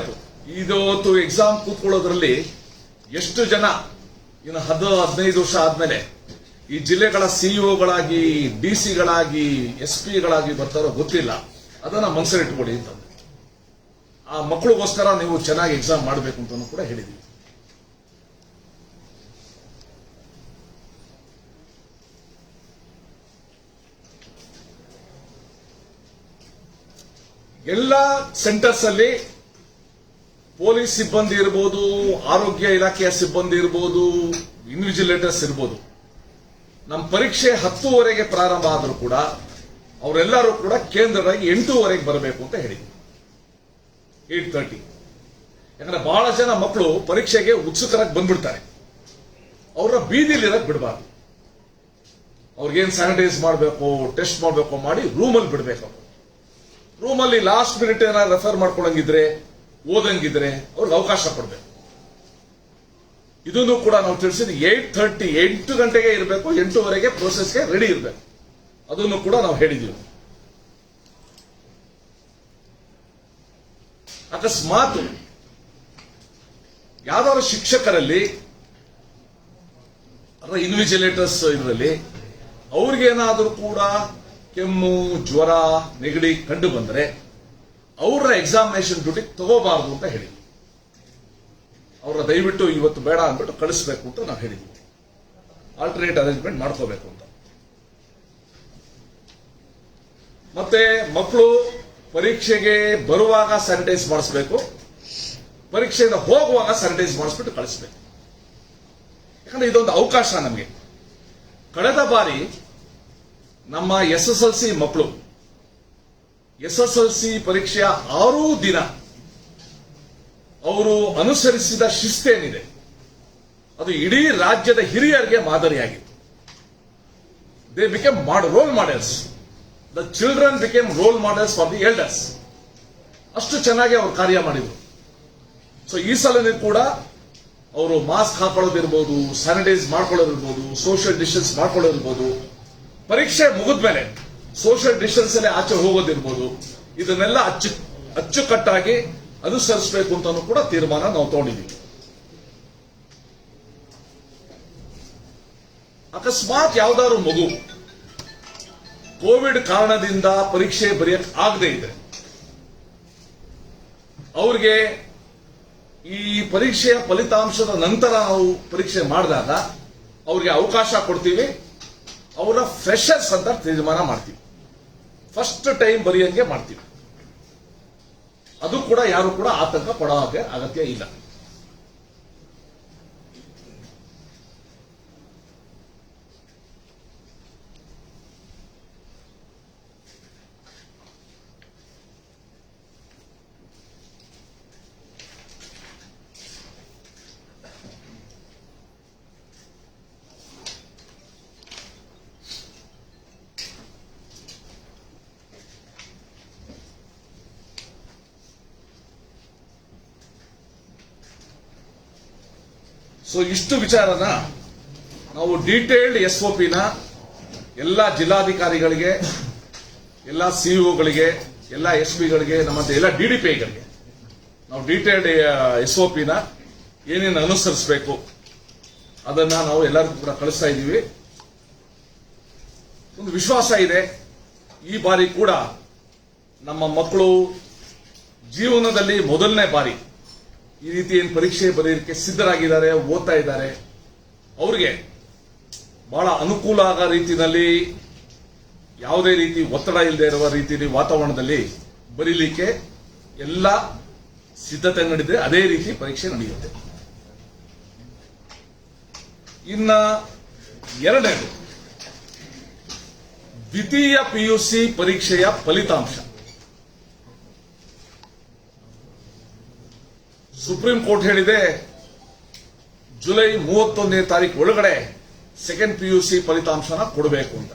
ಇವತ್ತು ಎಕ್ಸಾಮ್ ಕೂತ್ಕೊಳ್ಳೋದ್ರಲ್ಲಿ ಎಷ್ಟು ಜನ ಇನ್ನು 10-15 ವರ್ಷ ಆದ್ಮೇಲೆ ಈ ಜಿಲ್ಲೆಗಳ ಸಿಇಒಗಳಾಗಿ, ಡಿಸಿಗಳಾಗಿ, ಎಸ್ಪಿಗಳಾಗಿ ಬರ್ತಾರೋ ಗೊತ್ತಿಲ್ಲ. ಅದನ್ನ ಮನಸ್ಸಲ್ಲಿಟ್ಕೊಳ್ಳಿ ಅಂತಂದ್ರೆ ಆ ಮಕ್ಕಳಿಗೋಸ್ಕರ ನೀವು ಚೆನ್ನಾಗಿ ಎಕ್ಸಾಮ್ ಮಾಡಬೇಕು ಅಂತ ಕೂಡ ಹೇಳಿದ್ವಿ. ಎಲ್ಲ ಸೆಂಟರ್ಸ್ ಅಲ್ಲಿ ಪೊಲೀಸ್ ಸಿಬ್ಬಂದಿ ಇರಬಹುದು, ಆರೋಗ್ಯ ಇಲಾಖೆಯ ಸಿಬ್ಬಂದಿ ಇರಬಹುದು, ಇನ್ವಿಜಿಲೇಟರ್ಸ್ ಇರಬಹುದು. ನಮ್ಮ ಪರೀಕ್ಷೆ 10:30ಗೆ ಪ್ರಾರಂಭ ಆದರೂ ಕೂಡ ಅವರೆಲ್ಲರೂ ಕೂಡ ಕೇಂದ್ರವಾಗಿ 8:30ಗೆ ಬರಬೇಕು ಅಂತ ಹೇಳಿದ್ವಿ. 8:30. ಯಾಕಂದ್ರೆ ಬಹಳ ಜನ ಮಕ್ಕಳು ಪರೀಕ್ಷೆಗೆ ಉತ್ಸುಕರಾಗಿ ಬಂದ್ಬಿಡ್ತಾರೆ. ಅವ್ರ ಬೀದಿಲಿರಕ್ ಬಿಡಬಾರ್ದು. ಅವ್ರಿಗೇನ್ ಸ್ಯಾನಿಟೈಸ್ ಮಾಡಬೇಕು, ಟೆಸ್ಟ್ ಮಾಡಬೇಕು ಮಾಡಿ ರೂಮಲ್ಲಿ ಬಿಡಬೇಕು. ರೂಮಲ್ಲಿ ಲಾಸ್ಟ್ ಮಿನಿಟ್ ಏನಾದ್ರು ರೆಫರ್ ಮಾಡ್ಕೊಳಂಗಿದ್ರೆ, ಓದಂಗಿದ್ರೆ ಅವ್ರಿಗೆ ಅವಕಾಶ ಕೊಡಬೇಕು. ಇದನ್ನು ಕೂಡ ನಾವು ತಿಳಿಸಿದ್ವಿ. 8:30 8 ಗಂಟೆಗೆ ಇರಬೇಕು, 8:15 ಪ್ರೋಸೆಸ್ಗೆ ರೆಡಿ ಇರಬೇಕು. ಅದನ್ನು ಕೂಡ ನಾವು ಹೇಳಿದ್ದೀವಿ. ಅಕಸ್ಮಾತ್ ಯಾವ್ದಾದ್ರು ಶಿಕ್ಷಕರಲ್ಲಿ ಅಥವಾ ಇನ್ವಿಜಿಲೇಟರ್ಸ್ ಇದರಲ್ಲಿ ಅವ್ರಿಗೇನಾದ್ರೂ ಕೂಡ ಕೆಮ್ಮು, ಜ್ವರ, ನೆಗಡಿ ಕಂಡು ಬಂದರೆ ಅವರ ಎಕ್ಸಾಮಿನೇಷನ್ ಡ್ಯೂಟಿ ತಗೋಬಾರದು ಅಂತ ಹೇಳಿದ್ವಿ. ಅವರ ದಯವಿಟ್ಟು ಇವತ್ತು ಬೇಡ ಅಂದ್ಬಿಟ್ಟು ಕಳಿಸ್ಬೇಕು ಅಂತ ನಾವು ಹೇಳಿದ್ವಿ. ಆಲ್ಟರ್ನೇಟ್ ಅರೇಂಜ್ಮೆಂಟ್ ಮಾಡ್ಕೋಬೇಕು ಅಂತ. ಮತ್ತೆ ಮಕ್ಕಳು ಪರೀಕ್ಷೆಗೆ ಬರುವಾಗ ಸ್ಯಾನಿಟೈಸ್ ಮಾಡಿಸ್ಬೇಕು, ಪರೀಕ್ಷೆಯಿಂದ ಹೋಗುವಾಗ ಸ್ಯಾನಿಟೈಸ್ ಮಾಡಿಸ್ಬಿಟ್ಟು ಕಳಿಸ್ಬೇಕು. ಯಾಕಂದ್ರೆ ಇದೊಂದು ಅವಕಾಶ ನಮಗೆ. ಕಳೆದ ಬಾರಿ ನಮ್ಮ SSLC ಮಕ್ಕಳು SSLC ಪರೀಕ್ಷೆಯ 6 ದಿನ ಅವರು ಅನುಸರಿಸಿದ ಶಿಸ್ತೇನಿದೆ ಅದು ಇಡೀ ರಾಜ್ಯದ ಹಿರಿಯರಿಗೆ ಮಾದರಿಯಾಗಿತ್ತು. They became role models. The children became role models for the elders. ಅಷ್ಟು ಚೆನ್ನಾಗಿ ಅವರು ಕಾರ್ಯ ಮಾಡಿದ್ರು. ಸೊ ಈ ಸಲನೂ ಕೂಡ ಅವರು ಮಾಸ್ಕ್ ಹಾಕೊಳ್ಳೋದಿರ್ಬೋದು, ಸ್ಯಾನಿಟೈಸ್ ಮಾಡ್ಕೊಳ್ಳೋದಿರ್ಬೋದು, ಸೋಷಿಯಲ್ ಡಿಸ್ಟೆನ್ಸ್ ಮಾಡ್ಕೊಳ್ಳೋದಿರ್ಬೋದು, ಪರೀಕ್ಷೆ ಮುಗಿದ್ಮೇಲೆ ಸೋಷಿಯಲ್ ಡಿಸ್ಟೆನ್ಸ್ ಅಲ್ಲೇ ಆಚೆ ಹೋಗೋದಿರ್ಬೋದು, ಇದನ್ನೆಲ್ಲ ಅಚ್ಚುಕಟ್ಟಾಗಿ ಅನುಸರಿಸಬೇಕು ಅಂತಾನು ಕೂಡ ತೀರ್ಮಾನ ನಾವು ತಗೊಂಡಿದ್ದೀವಿ. ಅಕಸ್ಮಾತ್ ಯಾವ್ದಾದ್ರು ಮಗು ಕೋವಿಡ್ ಕಾರಣದಿಂದ ಪರೀಕ್ಷೆ ಬರೆಯಕ್ ಆಗದೆ ಇದೆ, ಅವ್ರಿಗೆ ಈ ಪರೀಕ್ಷೆಯ ಫಲಿತಾಂಶದ ನಂತರ ನಾವು ಪರೀಕ್ಷೆ ಮಾಡಿದಾಗ ಅವ್ರಿಗೆ ಅವಕಾಶ ಕೊಡ್ತೀವಿ. ಅವರ ಫ್ರೆಶರ್ಸ್ ಅಂತ ತೀರ್ಮಾನ ಮಾಡ್ತೀವಿ. ಫಸ್ಟ್ ಟೈಮ್ ಬರೆಯಂಗೆ ಮಾಡ್ತೀವಿ. ಅದು ಕೂಡ ಯಾರು ಕೂಡ ಆತಂಕ ಪಡೋ ಹಾಗೆ ಅಗತ್ಯ ಇಲ್ಲ. ಸೊ ಇಷ್ಟು ವಿಚಾರನ ನಾವು ಡೀಟೇಲ್ಡ್ SOPನ ಎಲ್ಲ ಜಿಲ್ಲಾಧಿಕಾರಿಗಳಿಗೆ, ಎಲ್ಲ CEOಗಳಿಗೆ, ಎಲ್ಲ SPಗಳಿಗೆ, ನಮ್ಮಂತ ಎಲ್ಲ DDPIಗಳಿಗೆ ನಾವು ಡೀಟೇಲ್ಡ್ SOPನ ಏನೇನು ಅನುಸರಿಸಬೇಕು ಅದನ್ನ ನಾವು ಎಲ್ಲರಿಗೂ ಕೂಡ ಕಳಿಸ್ತಾ ಇದ್ದೀವಿ. ಒಂದು ವಿಶ್ವಾಸ ಇದೆ, ಈ ಬಾರಿ ಕೂಡ ನಮ್ಮ ಮಕ್ಕಳು ಜೀವನದಲ್ಲಿ ಮೊದಲನೇ ಬಾರಿ ಈ ರೀತಿ ಏನು ಪರೀಕ್ಷೆ ಬರೆಯೋದಕ್ಕೆ ಸಿದ್ಧರಾಗಿದ್ದಾರೆ, ಓದ್ತಾ ಇದ್ದಾರೆ. ಅವ್ರಿಗೆ ಬಹಳ ಅನುಕೂಲ ಆಗೋ ರೀತಿಯಲ್ಲಿ, ಯಾವುದೇ ರೀತಿ ಒತ್ತಡ ಇಲ್ಲದೆ ಇರುವ ರೀತಿಯಲ್ಲಿ ವಾತಾವರಣದಲ್ಲಿ ಬರೀಲಿಕ್ಕೆ ಎಲ್ಲ ಸಿದ್ಧತೆ ನಡೆದಿದೆ. ಅದೇ ರೀತಿ ಪರೀಕ್ಷೆ ನಡೆಯುತ್ತೆ. ಇನ್ನ ಎರಡನೇದು, ದ್ವಿತೀಯ PUC ಪರೀಕ್ಷೆಯ ಫಲಿತಾಂಶ ಸುಪ್ರೀಂ ಕೋರ್ಟ್ ಹೇಳಿದೆ ಜುಲೈ 31ನೇ ತಾರೀಕು ಒಳಗಡೆ ಸೆಕೆಂಡ್ PUC ಫಲಿತಾಂಶನ ಕೊಡಬೇಕು ಅಂತ.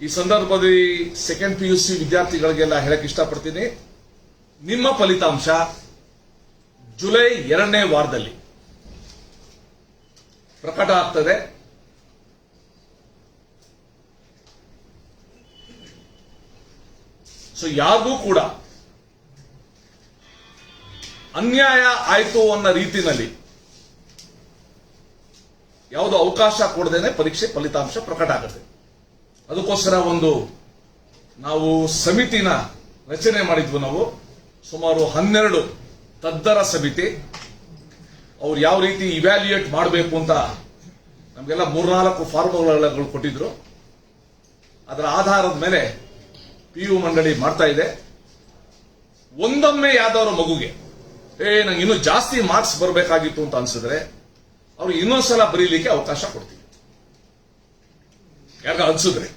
ಈ ಸಂದರ್ಭದಲ್ಲಿ ಸೆಕೆಂಡ್ PUC ವಿದ್ಯಾರ್ಥಿಗಳಿಗೆಲ್ಲ ಹೇಳಕ್ ಇಷ್ಟಪಡ್ತೀನಿ, ನಿಮ್ಮ ಫಲಿತಾಂಶ ಜುಲೈ 2ನೇ ವಾರದಲ್ಲಿ ಪ್ರಕಟ ಆಗ್ತದೆ. ಸೊ ಯಾರಿಗೂ ಕೂಡ ಅನ್ಯಾಯ ಆಯ್ತು ಅನ್ನೋ ರೀತಿಯಲ್ಲಿ ಯಾವುದೋ ಅವಕಾಶ ಕೊಡದೇನೆ ಪರೀಕ್ಷೆ ಫಲಿತಾಂಶ ಪ್ರಕಟ ಆಗುತ್ತೆ. ಅದಕ್ಕೋಸ್ಕರ ನಾವು ಸಮಿತಿನ ರಚನೆ ಮಾಡಿದ್ವು. ನಾವು ಸುಮಾರು 12 ತಜ್ಞರ ಸಮಿತಿ. ಅವ್ರು ಯಾವ ರೀತಿ ಇವ್ಯಾಲ್ಯೂಯೇಟ್ ಮಾಡಬೇಕು ಅಂತ ನಮಗೆಲ್ಲ 3-4 ಫಾರ್ಮುಲಾಗಳು ಕೊಟ್ಟಿದ್ರು. ಅದರ ಆಧಾರದ ಮೇಲೆ PU ಮಂಡಳಿ ಮಾಡ್ತಾ ಇದೆ. ಒಂದೊಮ್ಮೆ ಯಾವ್ದಾದ್ರು ಮಗುಗೆ ನಂಗೆ ಇನ್ನೂ ಜಾಸ್ತಿ ಮಾರ್ಕ್ಸ್ ಬರಬೇಕಾಗಿತ್ತು ಅಂತ ಅನ್ಸಿದ್ರೆ ಅವ್ರಿಗೆ ಇನ್ನೊಂದ್ಸಲ ಬರೀಲಿಕ್ಕೆ ಅವಕಾಶ ಕೊಡ್ತೀವಿ. ಯಾಕ ಅನ್ಸಿದ್ರೆ,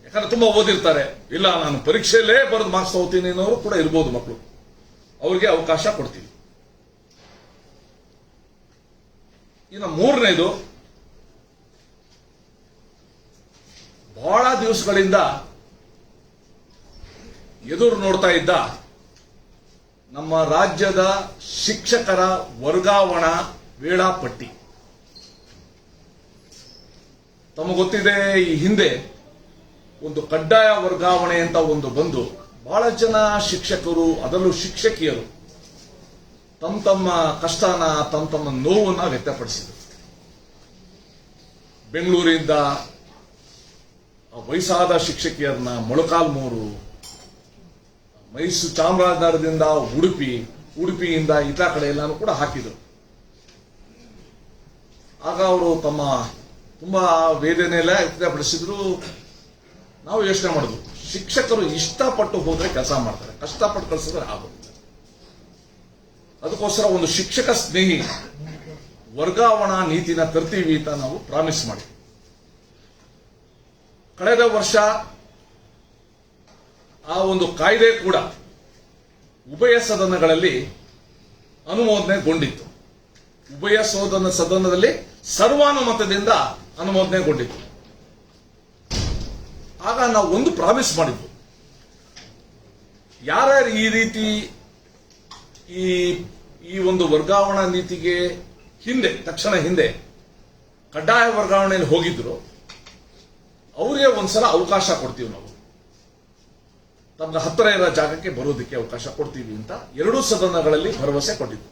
ಯಾಕಂದ್ರೆ ತುಂಬಾ ಓದಿರ್ತಾರೆ, ಇಲ್ಲ ನಾನು ಪರೀಕ್ಷೆಯಲ್ಲೇ ಬರೆದು ಮಾರ್ಕ್ಸ್ ತಗೋತೀನಿ ಅನ್ನೋರು ಕೂಡ ಇರ್ಬೋದು ಮಕ್ಕಳು. ಅವ್ರಿಗೆ ಅವಕಾಶ ಕೊಡ್ತೀವಿ. ಇನ್ನು ಮೂರನೇದು, ಬಹಳ ದಿವಸಗಳಿಂದ ಎದುರು ನೋಡ್ತಾ ಇದ್ದ ನಮ್ಮ ರಾಜ್ಯದ ಶಿಕ್ಷಕರ ವರ್ಗಾವಣಾ ವೇಳಾಪಟ್ಟಿ. ತಮಗೆ ಗೊತ್ತಿದೆ, ಈ ಹಿಂದೆ ಒಂದು ಕಡ್ಡಾಯ ವರ್ಗಾವಣೆ ಅಂತ ಒಂದು ಬಂದು ಬಹಳ ಜನ ಶಿಕ್ಷಕರು, ಅದರಲ್ಲೂ ಶಿಕ್ಷಕಿಯರು ತಮ್ಮ ಕಷ್ಟನ, ತಮ್ಮ ನೋವನ್ನ ವ್ಯಕ್ತಪಡಿಸಿದರು. ಬೆಂಗಳೂರಿಂದ ವಯಸ್ಸಾದ ಶಿಕ್ಷಕಿಯರನ್ನ ಮೊಳಕಾಲ್ಮೂರು, ಮೈಸೂರು, ಚಾಮರಾಜನಗರದಿಂದ ಉಡುಪಿಯಿಂದ ಇತರ ಕಡೆ ಎಲ್ಲಾನು ಕೂಡ ಹಾಕಿದರು. ಆಗ ಅವರು ತುಂಬಾ ವೇದನೆ ಎಲ್ಲ ವ್ಯಕ್ತಪಡಿಸಿದ್ರು. ನಾವು ಯೋಚನೆ ಮಾಡಿದ್ವು, ಶಿಕ್ಷಕರು ಇಷ್ಟಪಟ್ಟು ಹೋದ್ರೆ ಕೆಲಸ ಮಾಡ್ತಾರೆ, ಕಷ್ಟಪಟ್ಟು ಕಳಿಸಿದ್ರೆ ಆಗೋದಿಲ್ಲ. ಅದಕ್ಕೋಸ್ಕರ ಒಂದು ಶಿಕ್ಷಕ ಸ್ನೇಹಿ ವರ್ಗಾವಣಾ ನೀತಿನ ತರ್ತೀವಿ ಅಂತ ನಾವು ಪ್ರಾಮಿಸ್ ಮಾಡಿದ್ವಿ. ಕಳೆದ ವರ್ಷ ಆ ಒಂದು ಕಾಯ್ದೆ ಕೂಡ ಉಭಯ ಸದನಗಳಲ್ಲಿ ಅನುಮೋದನೆಗೊಂಡಿತ್ತು. ಉಭಯ ಸದನದಲ್ಲಿ ಸರ್ವಾನುಮತದಿಂದ ಅನುಮೋದನೆಗೊಂಡಿತ್ತು. ಆಗ ನಾವು ಒಂದು ಪ್ರಾಮಿಸ್ ಮಾಡಿದ್ವು, ಯಾರ್ಯಾರು ಈ ರೀತಿ ಈ ಒಂದು ವರ್ಗಾವಣಾ ನೀತಿಗೆ ತಕ್ಷಣ ಹಿಂದೆ ಕಡ್ಡಾಯ ವರ್ಗಾವಣೆಯಲ್ಲಿ ಹೋಗಿದ್ರು, ಅವರಿಗೆ ಒಂದ್ಸಲ ಅವಕಾಶ ಕೊಡ್ತೀವಿ, ನಾವು ತಮ್ಮ ಹತ್ತಿರ ಇರೋ ಜಾಗಕ್ಕೆ ಬರೋದಕ್ಕೆ ಅವಕಾಶ ಕೊಡ್ತೀವಿ ಅಂತ ಎರಡೂ ಸದನಗಳಲ್ಲಿ ಭರವಸೆ ಕೊಟ್ಟಿದ್ರು.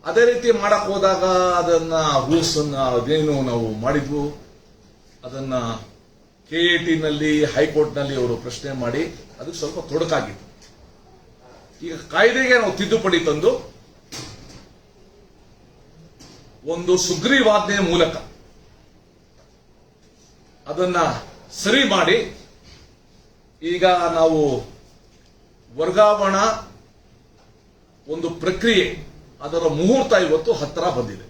ಅದೇ ರೀತಿ ಮಾಡಕ್ ಹೋದಾಗ ಅದನ್ನ ರೂಲ್ಸ್ ಅದೇನು ನಾವು ಮಾಡಿದ್ವು, ಅದನ್ನ KAT ನಲ್ಲಿ, ಹೈಕೋರ್ಟ್ ನಲ್ಲಿ ಅವರು ಪ್ರಶ್ನೆ ಮಾಡಿ ಅದಕ್ಕೆ ಸ್ವಲ್ಪ ತೊಡಕಾಗಿತ್ತು. ಈಗ ಕಾಯ್ದೆಗೆ ನಾವು ತಿದ್ದುಪಡಿ ತಂದು ಒಂದು ಸುಗ್ರೀವಾಜ್ಞೆಯ ಮೂಲಕ ಅದನ್ನ ಸರಿ ಮಾಡಿ ಈಗ ನಾವು ವರ್ಗಾವಣಾ ಒಂದು ಪ್ರಕ್ರಿಯೆ, ಅದರ ಮುಹೂರ್ತ ಇವತ್ತು ಹತ್ತಿರ ಬಂದಿದೆ.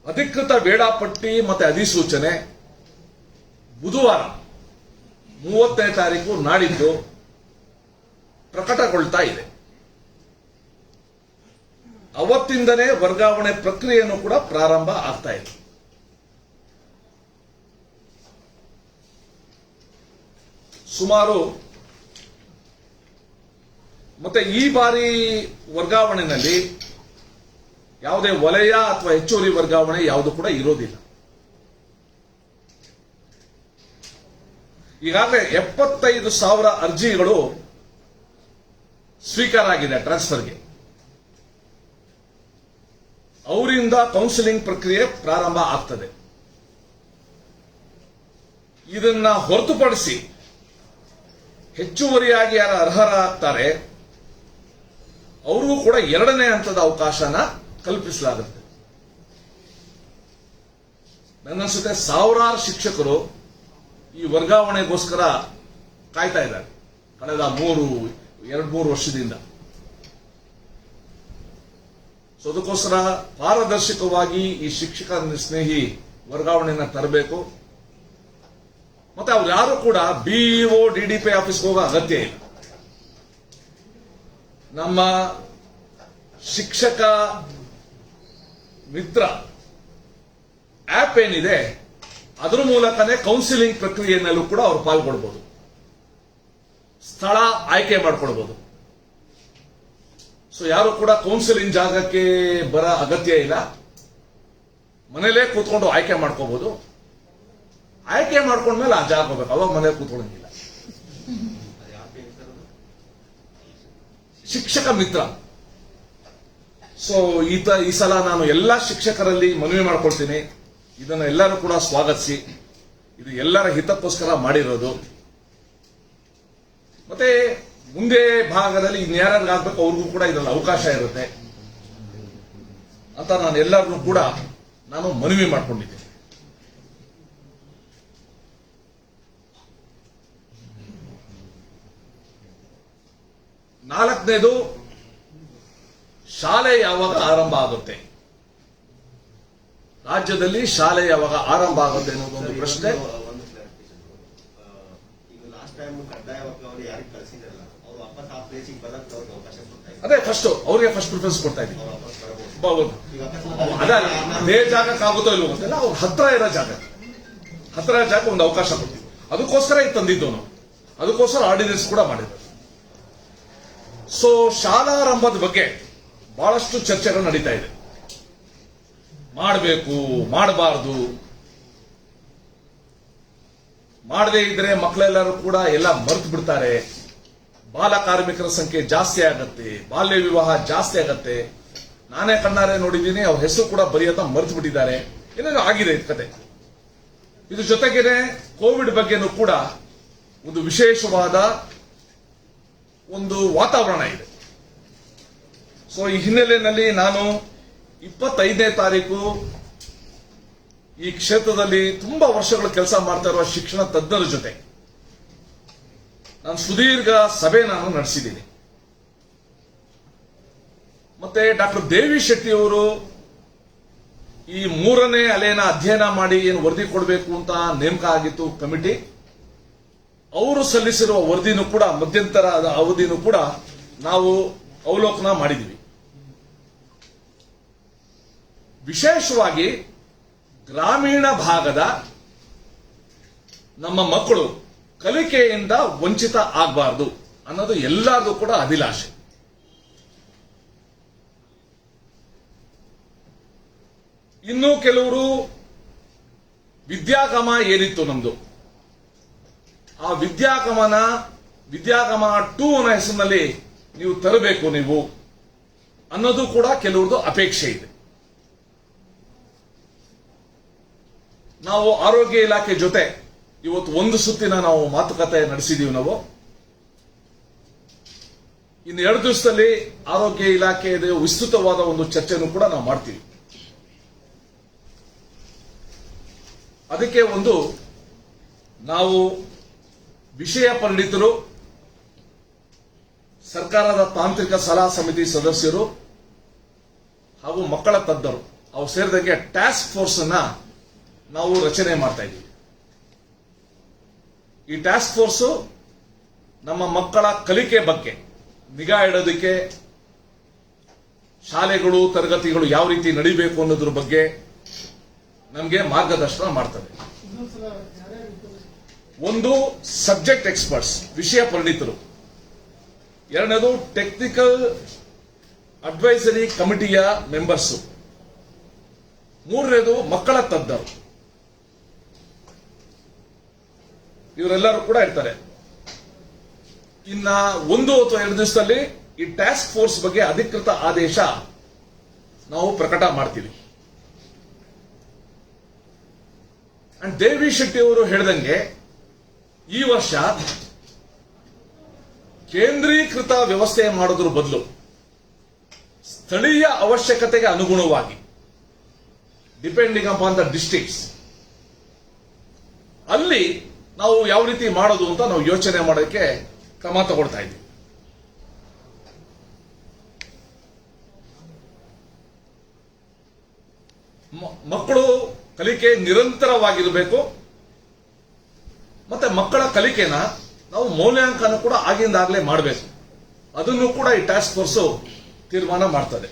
ಅಧಿಕೃತ ವೇಳಾಪಟ್ಟಿ ಮತ್ತೆ ಅಧಿಸೂಚನೆ ಬುಧವಾರ 30ನೇ ತಾರೀಕು ನಾಡಿದ್ದು ಪ್ರಕಟಗೊಳ್ತಾ ಇದೆ. ಅವತ್ತಿಂದನೇ ವರ್ಗಾವಣೆ ಪ್ರಕ್ರಿಯೆಯನ್ನು ಕೂಡ ಪ್ರಾರಂಭ ಆಗ್ತಾ ಇದೆ. ಸುಮಾರು ಮತ್ತೆ ಈ ಬಾರಿ ವರ್ಗಾವಣೆಯಲ್ಲಿ ಯಾವುದೇ ವಲಯ ಅಥವಾ ಹೆಚ್ಚುವರಿ ವರ್ಗಾವಣೆ ಯಾವುದು ಕೂಡ ಇರೋದಿಲ್ಲ. ಈಗಾಗಲೇ 75,000 ಅರ್ಜಿಗಳು ಸ್ವೀಕಾರ ಆಗಿದೆ ಟ್ರಾನ್ಸ್ಫರ್ಗೆ. ಅವರಿಂದ ಕೌನ್ಸಿಲಿಂಗ್ ಪ್ರಕ್ರಿಯೆ ಪ್ರಾರಂಭ ಆಗ್ತದೆ. ಇದನ್ನ ಹೊರತುಪಡಿಸಿ ಹೆಚ್ಚುವರಿಯಾಗಿ ಯಾರು ಅರ್ಹರಾಗ್ತಾರೆ ಅವ್ರಿಗೂ ಕೂಡ 2ನೇ ಹಂತದ ಅವಕಾಶನ ಕಲ್ಪಿಸಲಾಗುತ್ತೆ. ನನ್ನನ್ಸುತ್ತೆ ಸಾವಿರಾರು ಶಿಕ್ಷಕರು ಈ ವರ್ಗಾವಣೆಗೋಸ್ಕರ ಕಾಯ್ತಾ ಇದ್ದಾರೆ ಕಳೆದ 2-3 ವರ್ಷದಿಂದ. ಸೊ ಅದಕ್ಕೋಸ್ಕರ ಪಾರದರ್ಶಕವಾಗಿ ಈ ಶಿಕ್ಷಕ ಸ್ನೇಹಿ ವರ್ಗಾವಣೆಯನ್ನ ತರಬೇಕು. ಮತ್ತೆ ಅವ್ರು ಯಾರು ಕೂಡ BEO DDP ಆಫೀಸ್ಗೆ ಹೋಗೋ ಅಗತ್ಯ ಇಲ್ಲ. ನಮ್ಮ ಶಿಕ್ಷಕ ಮಿತ್ರ ಆಪ್ ಏನಿದೆ ಅದರ ಮೂಲಕನೇ ಕೌನ್ಸಿಲಿಂಗ್ ಪ್ರಕ್ರಿಯೆಯಲ್ಲೂ ಕೂಡ ಅವರು ಪಾಲ್ಗೊಳ್ಬಹುದು, ಸ್ಥಳ ಆಯ್ಕೆ ಮಾಡ್ಕೊಳ್ಬಹುದು. ಸೊ ಯಾರು ಕೂಡ ಕೌನ್ಸಿಲಿಂಗ್ ಜಾಗಕ್ಕೆ ಬರ ಅಗತ್ಯ ಇಲ್ಲ, ಮನೇಲೇ ಕೂತ್ಕೊಂಡು ಆಯ್ಕೆ ಮಾಡ್ಕೋಬಹುದು. ಆಯ್ಕೆ ಮಾಡ್ಕೊಂಡ್ಮೇಲೆ ಆ ಜಾಗ ಹೋಗ್ಬೇಕು, ಅವಾಗ ಮನೇಲಿ ಕೂತ್ಕೊಳ್ಳಂಗಿಲ್ಲ. ಶಿಕ್ಷಕ ಮಿತ್ರ. ಸೊ ಈ ಸಲ ನಾನು ಎಲ್ಲಾ ಶಿಕ್ಷಕರಲ್ಲಿ ಮನವಿ ಮಾಡ್ಕೊಳ್ತೀನಿ, ಇದನ್ನ ಎಲ್ಲರೂ ಕೂಡ ಸ್ವಾಗತಿಸಿ. ಇದು ಎಲ್ಲರ ಹಿತಕ್ಕೋಸ್ಕರ ಮಾಡಿರೋದು. ಮತ್ತೆ ಮುಂದೆ ಭಾಗದಲ್ಲಿ ಇನ್ಯಾರಾಗಬೇಕು ಅವ್ರಿಗೂ ಕೂಡ ಇದರಲ್ಲಿ ಅವಕಾಶ ಇರುತ್ತೆ ಅಂತ ನಾನು ಎಲ್ಲರನ್ನೂ ಕೂಡ ನಾನು ಮನವಿ ಮಾಡ್ಕೊಂಡಿದ್ದೀನಿ. ನಾಲ್ಕನೇದು, ಶಾಲೆ ಯಾವಾಗ ಆರಂಭ ಆಗುತ್ತೆ, ರಾಜ್ಯದಲ್ಲಿ ಶಾಲೆ ಯಾವಾಗ ಆರಂಭ ಆಗುತ್ತೆ ಅನ್ನೋದೊಂದು ಪ್ರಶ್ನೆ. ಈಗ ಲಾಸ್ಟ್ ಟೈಮ್ ಕಡ್ಡಾಯ ವರ್ಗಾವಣೆ ಯಾರಿಗೆ ಕಳಿಸಿದ್ರಲ್ಲ, ಅವರು ವಾಪಸ್ ಆ ಪ್ಲೇಸಿಗೆ ಬರಕ್ಕೆ ಅವ್ರಿಗೆ ಅವಕಾಶ ಕೊಡ್ತಾ ಇಲ್ಲ. ಅದೇ ಫಸ್ಟ್ ಅವ್ರಿಗೆ ಫಸ್ಟ್ ಪ್ರಿಫರೆನ್ಸ್ ಕೊಡ್ತಾ ಇದ್ದೀವಿ. ಅದೇ ಅದೇ ಜಾಗಕ್ಕಾಗುತ್ತೋ ಇಲ್ವೋ ಗೊತ್ತಿಲ್ಲ, ಅವ್ರ ಹತ್ರ ಇರೋ ಜಾಗ ಒಂದು ಅವಕಾಶ ಕೊಡ್ತೀವಿ. ಅದಕ್ಕೋಸ್ಕರ ಇದು ತಂದಿದ್ದು ನಾವು, ಅದಕ್ಕೋಸ್ಕರ ಆರ್ಡಿನೆನ್ಸ್ ಕೂಡ ಮಾಡಿದ್ರು. ಸೊ ಶಾಲಾರಂಭದ ಬಗ್ಗೆ ಬಹಳಷ್ಟು ಚರ್ಚೆಗಳು ನಡೀತಾ ಇದೆ. ಮಾಡಬೇಕು, ಮಾಡಬಾರ್ದು, ಮಾಡದೇ ಇದ್ರೆ ಮಕ್ಕಳೆಲ್ಲರೂ ಕೂಡ ಎಲ್ಲ ಮರೆತು ಬಿಡ್ತಾರೆ, ಬಾಲ ಕಾರ್ಮಿಕರ ಸಂಖ್ಯೆ ಜಾಸ್ತಿ ಆಗತ್ತೆ, ಬಾಲ್ಯ ವಿವಾಹ ಜಾಸ್ತಿ ಆಗತ್ತೆ. ನಾನೇ ಕಣ್ಣಾರೆ ನೋಡಿದ್ದೀನಿ, ಅವ್ರ ಹೆಸರು ಕೂಡ ಬರೆಯೋದ ಮರೆತು ಬಿಟ್ಟಿದ್ದಾರೆ. ಏನೇನೋ ಆಗಿದೆ ಇದು ಕತೆ. ಇದ್ರ ಜೊತೆಗೇನೆ ಕೋವಿಡ್ ಬಗ್ಗೆನೂ ಕೂಡ ಒಂದು ವಿಶೇಷವಾದ ಒಂದು ವಾತಾವರಣ ಇದೆ. ಸೊ ಈ ಹಿನ್ನೆಲೆಯಲ್ಲಿ ನಾನು 25ನೇ ತಾರೀಕು ಈ ಕ್ಷೇತ್ರದಲ್ಲಿ ತುಂಬಾ ವರ್ಷಗಳ ಕೆಲಸ ಮಾಡ್ತಾ ಇರುವ ಶಿಕ್ಷಣ ತಜ್ಞರ ಜೊತೆ ನಾನು ಸುದೀರ್ಘ ಸಭೆ ನಡೆಸಿದ್ದೀನಿ. ಮತ್ತೆ ಡಾಕ್ಟರ್ ದೇವಿ ಶೆಟ್ಟಿ ಅವರು ಈ 3ನೇ ಅಲೆನ ಅಧ್ಯಯನ ಮಾಡಿ ಏನು ವರದಿ ಕೊಡಬೇಕು ಅಂತ ನೇಮಕ ಆಗಿತ್ತು ಕಮಿಟಿ. ಅವರು ಸಲ್ಲಿಸಿರುವ ವರದಿನೂ ಕೂಡ ಮಧ್ಯಂತರ ಅವಧಿನೂ ಕೂಡ ನಾವು ಅವಲೋಕನ ಮಾಡಿದ್ದೀವಿ. ವಿಶೇಷವಾಗಿ ಗ್ರಾಮೀಣ ಭಾಗದ ನಮ್ಮ ಮಕ್ಕಳು ಕಲಿಕೆಯಿಂದ ವಂಚಿತ ಆಗಬಾರದು ಅನ್ನೋದು ಎಲ್ಲರಿಗೂ ಕೂಡ ಅಭಿಲಾಷೆ. ಇನ್ನು ಕೆಲವರು ವಿದ್ಯಾಗಮ ಏನಿತ್ತು ನಮ್ದು, ಆ ವಿದ್ಯಾಗಮ 2 ಅನ್ನೋ ಹೆಸರಿನಲ್ಲಿ ನೀವು ತರಬೇಕು ನೀವು ಅನ್ನೋದು ಕೂಡ ಕೆಲವ್ರದ್ದು ಅಪೇಕ್ಷೆ ಇದೆ. ನಾವು ಆರೋಗ್ಯ ಇಲಾಖೆ ಜೊತೆ ಇವತ್ತು ಒಂದು ಸುತ್ತಿನ ನಾವು ಮಾತುಕತೆ ನಡೆಸಿದೀವಿ. ನಾವು ಇನ್ನು 2 ದಿವಸದಲ್ಲಿ ಆರೋಗ್ಯ ಇಲಾಖೆಯ ವಿಸ್ತೃತವಾದ ಒಂದು ಚರ್ಚೆನೂ ಕೂಡ ನಾವು ಮಾಡ್ತೀವಿ. ಅದಕ್ಕೆ ಒಂದು ನಾವು ವಿಷಯ ಪಂಡಿತರು, ಸರ್ಕಾರದ ತಾಂತ್ರಿಕ ಸಲಹಾ ಸಮಿತಿ ಸದಸ್ಯರು ಹಾಗೂ ಮಕ್ಕಳ ತಜ್ಞರು ಅವು ಸೇರಿದಂಗೆ ಟಾಸ್ಕ್ ಫೋರ್ಸ್ ಅನ್ನ ನಾವು ರಚನೆ ಮಾಡ್ತಾ ಇದ್ದೀವಿ. ಈ ಟಾಸ್ಕ್ ಫೋರ್ಸ್ ನಮ್ಮ ಮಕ್ಕಳ ಕಲಿಕೆ ಬಗ್ಗೆ ನಿಗಾ ಇಡೋದಕ್ಕೆ, ಶಾಲೆಗಳು ತರಗತಿಗಳು ಯಾವ ರೀತಿ ನಡೀಬೇಕು ಅನ್ನೋದ್ರ ಬಗ್ಗೆ ನಮಗೆ ಮಾರ್ಗದರ್ಶನ ಮಾಡ್ತದೆ. ಒಂದು ಸಬ್ಜೆಕ್ಟ್ ಎಕ್ಸ್ಪರ್ಟ್ಸ್, ವಿಷಯ ಪರಿಣಿತರು. ಎರಡನೇದು ಟೆಕ್ನಿಕಲ್ ಅಡ್ವೈಸರಿ ಕಮಿಟಿಯ ಮೆಂಬರ್ಸ್. ಮೂರನೇದು ಮಕ್ಕಳ ತಜ್ಞರು. ಇವರೆಲ್ಲರೂ ಕೂಡ ಇರ್ತಾರೆ. ಇನ್ನ 1 ಅಥವಾ 2 ದಿವಸದಲ್ಲಿ ಈ ಟಾಸ್ಕ್ ಫೋರ್ಸ್ ಬಗ್ಗೆ ಅಧಿಕೃತ ಆದೇಶ ನಾವು ಪ್ರಕಟ ಮಾಡ್ತೀವಿ. ಅಂಡ್ ದೇವಿ ಶೆಟ್ಟಿ ಅವರು ಹೇಳಿದಂಗೆ ಈ ವರ್ಷ ಕೇಂದ್ರೀಕೃತ ವ್ಯವಸ್ಥೆ ಮಾಡೋದ್ರ ಬದಲು ಸ್ಥಳೀಯ ಅವಶ್ಯಕತೆಗೆ ಅನುಗುಣವಾಗಿ, ಡಿಪೆಂಡಿಂಗ್ ಅಪಾನ್ ದ ಡಿಸ್ಟ್ರಿಕ್ಟ್ಸ್, ಅಲ್ಲಿ ನಾವು ಯಾವ ರೀತಿ ಮಾಡೋದು ಅಂತ ನಾವು ಯೋಚನೆ ಮಾಡೋದಕ್ಕೆ ಕ್ರಮ ತಗೊಳ್ತಾ ಇದ್ದೀವಿ. ಮಕ್ಕಳು ಕಲಿಕೆ ನಿರಂತರವಾಗಿರಬೇಕು. ಮತ್ತೆ ಮಕ್ಕಳ ಕಲಿಕೆನ ನಾವು ಮೌಲ್ಯಾಂಕನ ಕೂಡ ಆಗಿಂದಾಗಲೇ ಮಾಡಬೇಕು. ಅದನ್ನು ಕೂಡ ಈ ಟಾಸ್ಕ್ ಫೋರ್ಸ್ ತೀರ್ಮಾನ ಮಾಡ್ತದೆ.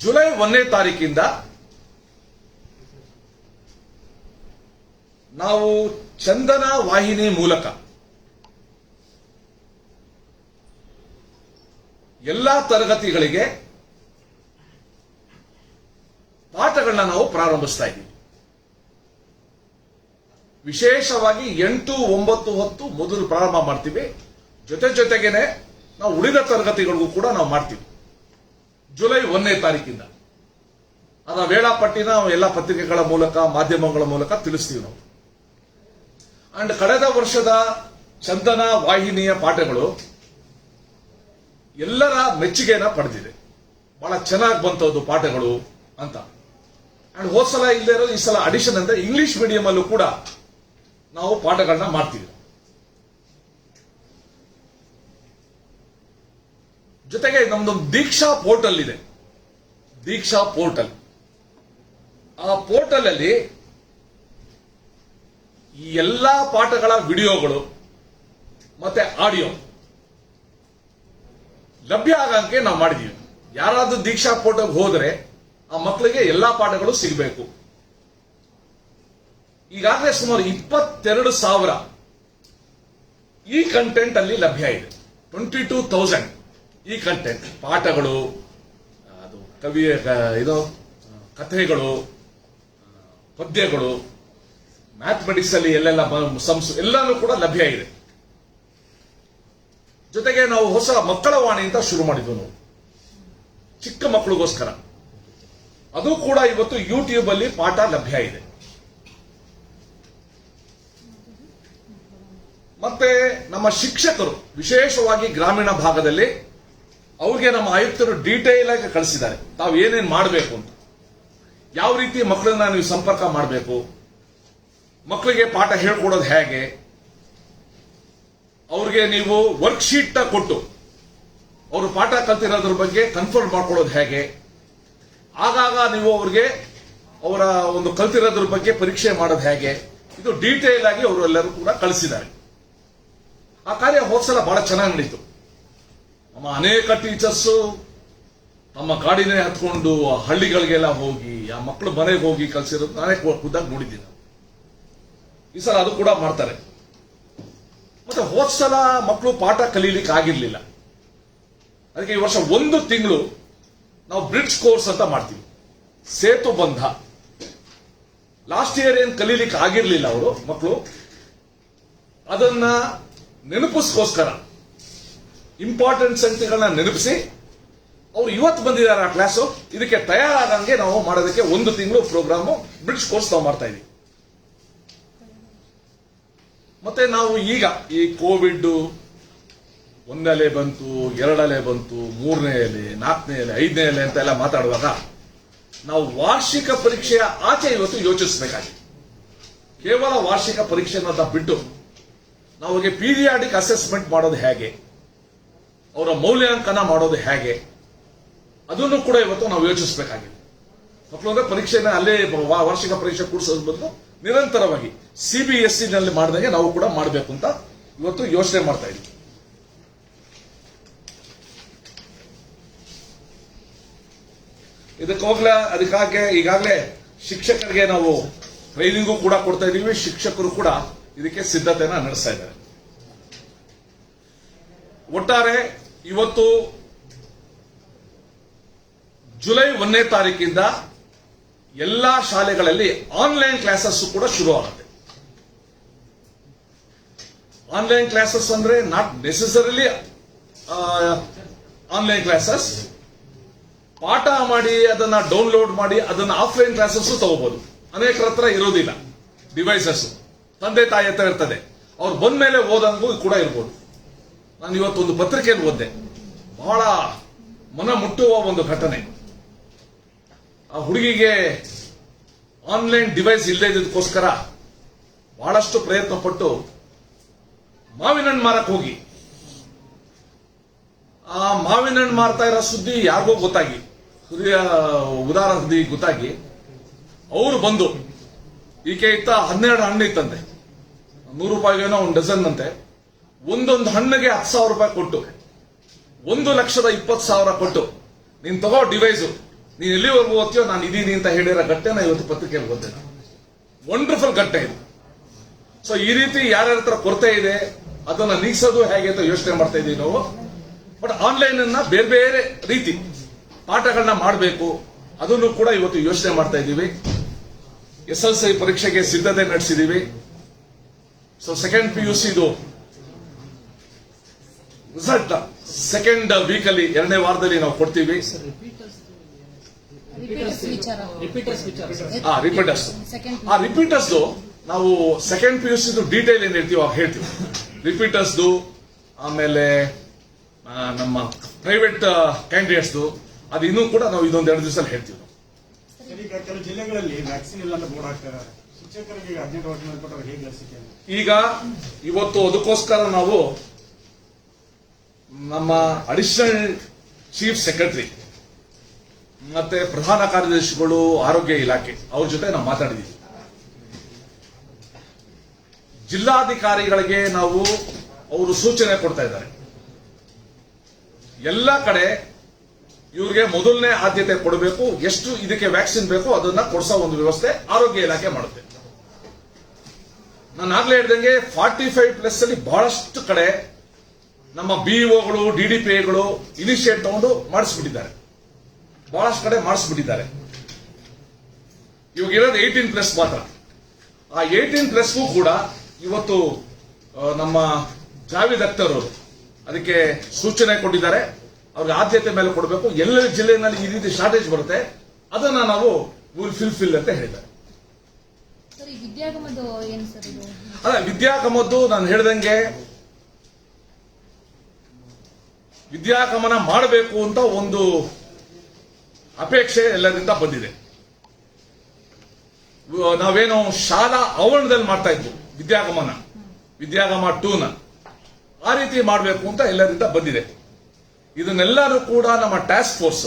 ಜುಲೈ 1ನೇ ತಾರೀಕಿಂದ ನಾವು ಚಂದನ ವಾಹಿನಿ ಮೂಲಕ ಎಲ್ಲಾ ತರಗತಿಗಳಿಗೆ ಪಾಠಗಳನ್ನ ನಾವು ಪ್ರಾರಂಭಿಸ್ತಾ ಇದ್ದೀವಿ. ವಿಶೇಷವಾಗಿ 8, 9, 10 ಮೊದಲು ಪ್ರಾರಂಭ ಮಾಡ್ತೀವಿ. ಜೊತೆಗೇನೆ ನಾವು ಉಳಿದ ತರಗತಿಗಳಿಗೂ ಕೂಡ ನಾವು ಮಾಡ್ತೀವಿ. ಜುಲೈ 1ನೇ ತಾರೀಕಿಂದ ಅದರ ವೇಳಾಪಟ್ಟಿನ ಎಲ್ಲ ಪತ್ರಿಕೆಗಳ ಮೂಲಕ, ಮಾಧ್ಯಮಗಳ ಮೂಲಕ ತಿಳಿಸ್ತೀವಿ ನಾವು. ಅಂಡ್ ಕಳೆದ ವರ್ಷದ ಚಂದನ ವಾಹಿನಿಯ ಪಾಠಗಳು ಎಲ್ಲರ ಮೆಚ್ಚುಗೆನ ಪಡೆದಿದೆ. ಬಹಳ ಚೆನ್ನಾಗಿ ಬಂತದ್ದು ಪಾಠಗಳು ಅಂತ. ಅಂಡ್ ಹೋದ ಸಲ ಇಲ್ಲದೆ ಇರೋದು ಈ ಸಲ ಅಡಿಷನ್ ಅಂದ್ರೆ ಇಂಗ್ಲಿಷ್ ಮೀಡಿಯಂ ಅಲ್ಲೂ ಕೂಡ ನಾವು ಪಾಠಗಳನ್ನ ಮಾಡ್ತೀವಿ. ಜೊತೆಗೆ ನಮ್ದೊಂದು ದೀಕ್ಷಾ ಪೋರ್ಟಲ್ ಇದೆ. ದೀಕ್ಷಾ ಪೋರ್ಟಲ್, ಆ ಪೋರ್ಟಲ್ ಅಲ್ಲಿ ಈ ಎಲ್ಲಾ ಪಾಠಗಳ ವಿಡಿಯೋಗಳು ಮತ್ತೆ ಆಡಿಯೋ ಲಭ್ಯ ಆಗಂಗೆ ನಾವು ಮಾಡಿದೀವಿ. ಯಾರಾದ್ರೂ ದೀಕ್ಷಾ ಪೋರ್ಟಲ್ಗೆ ಹೋದ್ರೆ ಆ ಮಕ್ಕಳಿಗೆ ಎಲ್ಲಾ ಪಾಠಗಳು ಸಿಗಬೇಕು. ಈಗಾಗಲೇ ಸುಮಾರು 22,000 ಈ ಕಂಟೆಂಟ್ ಅಲ್ಲಿ ಲಭ್ಯ ಇದೆ. 22,000 ಈ ಕಂಟೆಂಟ್, ಪಾಠಗಳು, ಅದು ಕವಿಯ ಕಥೆಗಳು, ಪದ್ಯಗಳು, ಮ್ಯಾಥಮೆಟಿಕ್ಸ್ ಅಲ್ಲಿ ಎಲ್ಲೆಲ್ಲ ಎಲ್ಲಾನು ಕೂಡ ಲಭ್ಯ ಇದೆ. ಜೊತೆಗೆ ನಾವು ಹೊಸ ಮಕ್ಕಳ ವಾಣಿ ಅಂತ ಶುರು ಮಾಡಿದ್ವು ನಾವು, ಚಿಕ್ಕ ಮಕ್ಕಳಿಗೋಸ್ಕರ. ಅದು ಕೂಡ ಇವತ್ತು ಯೂಟ್ಯೂಬ್ ಅಲ್ಲಿ ಪಾಠ ಲಭ್ಯ ಇದೆ. ಮತ್ತೆ ನಮ್ಮ ಶಿಕ್ಷಕರು ವಿಶೇಷವಾಗಿ ಗ್ರಾಮೀಣ ಭಾಗದಲ್ಲಿ ಅವ್ರಿಗೆ ನಮ್ಮ ಆಯುಕ್ತರು ಡೀಟೇಲ್ ಆಗಿ ಕಳಿಸಿದ್ದಾರೆ, ತಾವು ಏನೇನ್ ಮಾಡಬೇಕು ಅಂತ, ಯಾವ ರೀತಿ ಮಕ್ಕಳನ್ನ ನೀವು ಸಂಪರ್ಕ ಮಾಡಬೇಕು, ಮಕ್ಕಳಿಗೆ ಪಾಠ ಹೇಳ್ಕೊಡೋದು ಹೇಗೆ, ಅವ್ರಿಗೆ ನೀವು ವರ್ಕ್ಶೀಟ್ ಕೊಟ್ಟು ಅವರು ಪಾಠ ಕಲ್ತಿರೋದ್ರ ಬಗ್ಗೆ ಕನ್ಫರ್ಮ್ ಮಾಡ್ಕೊಳ್ಳೋದು ಹೇಗೆ, ಆಗಾಗ ನೀವು ಅವ್ರಿಗೆ ಅವರ ಒಂದು ಕಲ್ತಿರೋದ್ರ ಬಗ್ಗೆ ಪರೀಕ್ಷೆ ಮಾಡೋದು ಹೇಗೆ, ಇದು ಡೀಟೇಲ್ ಆಗಿ ಅವರೆಲ್ಲರೂ ಕೂಡ ಕಳಿಸಿದ್ದಾರೆ. ಆ ಕಾರ್ಯ ಹೋದ್ಸಲ ಬಹಳ ಚೆನ್ನಾಗಿ ನಡೀತು. ನಮ್ಮ ಅನೇಕ ಟೀಚರ್ಸ್ ತಮ್ಮ ಗಾಡಿನೇ ಹತ್ಕೊಂಡು ಆ ಹಳ್ಳಿಗಳಿಗೆಲ್ಲ ಹೋಗಿ ಆ ಮಕ್ಕಳು ಮನೆಗೆ ಹೋಗಿ ಕಲಿಸಿರೋದು ನಾನೇ ಖುದ್ದಾಗಿ ನೋಡಿದ್ದೀನಿ. ಈ ಸಲ ಅದು ಕೂಡ ಮಾಡ್ತಾರೆ. ಮತ್ತೆ ಹೋದ್ಸಲ ಮಕ್ಕಳು ಪಾಠ ಕಲೀಲಿಕ್ಕೆ ಆಗಿರ್ಲಿಲ್ಲ, ಅದಕ್ಕೆ ಈ ವರ್ಷ 1 ತಿಂಗಳು ನಾವು ಬ್ರಿಡ್ಜ್ ಕೋರ್ಸ್ ಅಂತ ಮಾಡ್ತೀವಿ, ಸೇತು ಬಂಧ. ಲಾಸ್ಟ್ ಇಯರ್ ಏನ್ ಕಲೀಲಿಕ್ಕೆ ಆಗಿರ್ಲಿಲ್ಲ ಅವರು ಮಕ್ಕಳು, ಅದನ್ನ ನೆನಪಿಸ್ಕೋಸ್ಕರ ಇಂಪಾರ್ಟೆಂಟ್ ಸಂಗತಿಗಳನ್ನ ನೆನಪಿಸಿ ಅವ್ರು ಇವತ್ತು ಬಂದಿದ್ದಾರೆ ಆ ಕ್ಲಾಸು. ಇದಕ್ಕೆ ತಯಾರಾಗಂಗೆ ನಾವು ಮಾಡೋದಕ್ಕೆ 1 ತಿಂಗಳು ಪ್ರೋಗ್ರಾಮು ಬ್ರಿಡ್ಜ್ ಕೋರ್ಸ್ ನಾವು ಮಾಡ್ತಾ ಇದೀವಿ. ಮತ್ತೆ ನಾವು ಈಗ ಈ ಕೋವಿಡ್ 1 ಅಲೆ ಬಂತು, 2 ಅಲೆ ಬಂತು, 3ನೇ ಅಲೆ, 4ನೇ ಅಲೆ, 5ನೇ ಅಲೆ ಅಂತ ಎಲ್ಲ ಮಾತಾಡುವಾಗ ನಾವು ವಾರ್ಷಿಕ ಪರೀಕ್ಷೆಯ ಆಚೆ ಇವತ್ತು ಯೋಚಿಸಬೇಕಾಗಿದೆ. ಕೇವಲ ವಾರ್ಷಿಕ ಪರೀಕ್ಷೆ ಅನ್ನೋದ ಬಿಟ್ಟು ನಾವು ಪೀರಿಯಾಡಿಕ್ ಅಸೆಸ್ಮೆಂಟ್ ಮಾಡೋದು ಹೇಗೆ, ಅವರ ಮೌಲ್ಯಾಂಕನ ಮಾಡೋದು ಹೇಗೆ, ಅದನ್ನು ಕೂಡ ಇವತ್ತು ನಾವು ಯೋಚಿಸಬೇಕಾಗಿದೆ. ಮಕ್ಕಳು ಅಂದ್ರೆ ಪರೀಕ್ಷೆನ ಅಲ್ಲೇ ವಾರ್ಷಿಕ ಪರೀಕ್ಷೆ ಕೂಡಿಸೋದು ಬದಲು ನಿರಂತರವಾಗಿ CBSE ನಲ್ಲಿ ಮಾಡಿದಂಗೆ ನಾವು ಕೂಡ ಮಾಡಬೇಕು ಅಂತ ಇವತ್ತು ಯೋಚನೆ ಮಾಡ್ತಾ ಇದ್ದೀವಿ. ಅದಕ್ಕಾಗಿ ಈಗಾಗಲೇ ಶಿಕ್ಷಕರಿಗೆ ನಾವು ಟ್ರೈನಿಂಗು ಕೂಡ ಕೊಡ್ತಾ ಇದ್ದೀವಿ. ಶಿಕ್ಷಕರು ಕೂಡ ಇದಕ್ಕೆ ಸಿದ್ಧತೆಯನ್ನ ನಡೆಸ್ತಾ ಇದ್ದಾರೆ. ಒಟ್ಟಾರೆ ಇವತ್ತು ಜುಲೈ 1ನೇ ತಾರೀಕಿಂದ ಎಲ್ಲಾ ಶಾಲೆಗಳಲ್ಲಿ ಆನ್ಲೈನ್ ಕ್ಲಾಸಸ್ ಕೂಡ ಶುರು ಆಗುತ್ತೆ. ಆನ್ಲೈನ್ ಕ್ಲಾಸಸ್ ಅಂದ್ರೆ ನಾಟ್ ನೆಸೆಸರಿಲಿ ಆನ್ಲೈನ್ ಕ್ಲಾಸಸ್, ಪಾಠ ಮಾಡಿ ಅದನ್ನ ಡೌನ್ಲೋಡ್ ಮಾಡಿ ಅದನ್ನ ಆಫ್ಲೈನ್ ಕ್ಲಾಸಸ್ ತಗೋಬಹುದು. ಅನೇಕರ ಹತ್ರ ಇರೋದಿಲ್ಲ ಡಿವೈಸಸ್, ತಂದೆ ತಾಯಿ ಹತ್ರ ಇರ್ತದೆ, ಅವ್ರು ಬಂದ ಮೇಲೆ ಓದಂಗೂ ಕೂಡ ಇರ್ಬೋದು. ನಾನು ಇವತ್ತೊಂದು ಪತ್ರಿಕೆಯಲ್ಲಿ ಓದಿದೆ, ಬಹಳ ಮನ ಮುಟ್ಟುವ ಒಂದು ಘಟನೆ. ಆ ಹುಡುಗಿಗೆ ಆನ್ಲೈನ್ ಡಿವೈಸ್ ಇಲ್ಲದೆ ಇದ್ದಕ್ಕೋಸ್ಕರ ಬಹಳಷ್ಟು ಪ್ರಯತ್ನ ಪಟ್ಟು ಮಾವಿನ ಹಣ್ಣು ಮಾರಕ್ ಹೋಗಿ ಆ ಮಾವಿನ ಹಣ್ಣು ಮಾರ್ತಾ ಇರೋ ಸುದ್ದಿ ಯಾರಿಗೋ ಗೊತ್ತಾಗಿ, ಉದಾರ ಸುದ್ದಿ ಗೊತ್ತಾಗಿ ಅವರು ಬಂದು, ಈಕೆ ಇತ್ತ 12 ಹಣ್ಣು ಇತ್ತಂತೆ, 100 ರೂಪಾಯಿಗೇನೋ ಒಂದು ಡಜನ್ ಅಂತೆ. ಒಂದೊಂದು ಹಣ್ಣಿಗೆ 10,000 ರೂಪಾಯಿ ಕೊಟ್ಟು 1,20,000 ಕೊಟ್ಟು ನೀನ್ ತಗೋ ಡಿವೈಸು, ನೀನ್ ಎಲ್ಲಿವರೆಗೂ ಓದ್ತೀಯೋ ನಾನು ಇದೀನಿ ಅಂತ ಹೇಳಿರೋ ಘಟ್ಟೆನ ಇವತ್ತು ಪತ್ರಿಕೆಯಲ್ಲಿ ಓದ್ದೆ. ವಂಡರ್ಫುಲ್ ಘಟ್ಟೆ ಇದು. ಸೊ ಈ ರೀತಿ ಯಾರ್ಯಾರ ಹತ್ರ ಕೊರತೆ ಇದೆ ಅದನ್ನ ನೀಗಿಸೋದು ಹೇಗೆ ಅಂತ ಯೋಚನೆ ಮಾಡ್ತಾ ಇದೀವಿ ನಾವು. ಬಟ್ ಆನ್ಲೈನ್ ಅನ್ನ ಬೇರೆ ಬೇರೆ ರೀತಿ ಪಾಠಗಳನ್ನ ಮಾಡಬೇಕು, ಅದನ್ನು ಕೂಡ ಇವತ್ತು ಯೋಚನೆ ಮಾಡ್ತಾ ಇದ್ದೀವಿ. SSLC ಪರೀಕ್ಷೆಗೆ ಸಿದ್ಧತೆ ನಡೆಸಿದೀವಿ. So second PUC result second week ಅಲ್ಲಿ 2ನೇ ವಾರದಲ್ಲಿ ನಾವು ಕೊಡ್ತೀವಿ. ರಿಪೀಟರ್ಸ್ ನಾವು ಸೆಕೆಂಡ್ PUC ಡೀಟೇಲ್ ಏನ್ ಹೇಳ್ತೀವಿ ಅವಾಗ ಹೇಳ್ತೀವಿ. ರಿಪೀಟರ್ಸ್, ಆಮೇಲೆ ನಮ್ಮ ಪ್ರೈವೇಟ್ ಕ್ಯಾಂಡಿಡೇಟ್ಸ್ ಅದು ಇನ್ನೂ ಕೂಡ ನಾವು ಇದೊಂದು 2 ದಿವಸ ಹೇಳ್ತೀವಿ. ಈಗ ಕೆಲವು ಜಿಲ್ಲೆಗಳಲ್ಲಿ ವ್ಯಾಕ್ಸಿನ್ ಇಲ್ಲ ಅಂತ ಬೋರ್ಡ್ ಹಾಕ್ತಾರೆ, ಶಿಕ್ಷಕರಿಗೆ 18 ವರ್ಷ ಮೇಲ್ಪಟ್ಟವರು ಹೇಗೆ ಲಸಿಕೆ? ಈಗ ಇವತ್ತು ಅದಕ್ಕೋಸ್ಕರ ನಾವು ನಮ್ಮ ಅಡಿಷನಲ್ ಚೀಫ್ ಸೆಕ್ರೆಟರಿ ಮತ್ತೆ ಪ್ರಧಾನ ಕಾರ್ಯದರ್ಶಿಗಳು ಆರೋಗ್ಯ ಇಲಾಖೆ ಅವ್ರ ಜೊತೆ ನಾವು ಮಾತಾಡಿದ್ದೀವಿ. ಜಿಲ್ಲಾಧಿಕಾರಿಗಳಿಗೆ ನಾವು ಅವರು ಸೂಚನೆ ಕೊಡ್ತಾ ಇದ್ದಾರೆ. ಎಲ್ಲ ಕಡೆ ಇವ್ರಿಗೆ ಮೊದಲನೇ ಆದ್ಯತೆ ಕೊಡಬೇಕು. ಎಷ್ಟು ಇದಕ್ಕೆ ವ್ಯಾಕ್ಸಿನ್ ಬೇಕೋ ಅದನ್ನ ಕೊಡಿಸೋ ಒಂದು ವ್ಯವಸ್ಥೆ ಆರೋಗ್ಯ ಇಲಾಖೆ ಮಾಡುತ್ತೆ. ನಾನು ಆಗ್ಲೇ ಹೇಳ್ದಂಗೆ 45+ ಅಲ್ಲಿ ಬಹಳಷ್ಟು ಕಡೆ ನಮ್ಮ ಬಿಇಒಗಳು ಡಿಡಿಪಿಐಗಳು ಇನಿಷಿಯೇಟ್ ತಗೊಂಡು ಮಾಡಿಸ್ಬಿಟ್ಟಿದ್ದಾರೆ. ಬಹಳಷ್ಟು ಕಡೆ ಮಾಡಿಸ್ಬಿಟ್ಟಿದ್ದಾರೆ. ಇವಾಗ ಇರೋದು 18+ ಮಾತ್ರ. ಆ 18+ಗೂ ಕೂಡ ಇವತ್ತು ನಮ್ಮ ಜಾವೇದ್ ಅಖ್ತರ್ ಅವರು ಅದಕ್ಕೆ ಸೂಚನೆ ಕೊಟ್ಟಿದ್ದಾರೆ. ಅವ್ರಿಗೆ ಆದ್ಯತೆ ಮೇಲೆ ಕೊಡಬೇಕು. ಎಲ್ಲ ಜಿಲ್ಲೆಯಲ್ಲಿ ಈ ರೀತಿ ಶಾರ್ಟೇಜ್ ಬರುತ್ತೆ, ಅದನ್ನ ನಾವು ವಿಲ್ ಫಿಲ್ ಅಂತ ಹೇಳಿದ್ದಾರೆ. ಸರ್, ಈ ವಿದ್ಯಾಗಮದ್ದು ಏನು ಸರ್ ಇದು? ಅಲ್ಲ, ವಿದ್ಯಾಗಮದ್ದು ನಾನು ಹೇಳ್ದಂಗೆ ವಿದ್ಯಾಗಮನ ಮಾಡಬೇಕು ಅಂತ ಒಂದು ಅಪೇಕ್ಷೆ ಎಲ್ಲರಿಂದ ಬಂದಿದೆ. ನಾವೇನೋ ಶಾಲಾ ಆವರಣದಲ್ಲಿ ಮಾಡ್ತಾ ಇದ್ವು ವಿದ್ಯಾಗಮ 2ನ ಆ ರೀತಿ ಮಾಡಬೇಕು ಅಂತ ಎಲ್ಲರಿಂದ ಬಂದಿದೆ. ಇದನ್ನೆಲ್ಲರೂ ಕೂಡ ನಮ್ಮ ಟಾಸ್ಕ್ ಫೋರ್ಸ್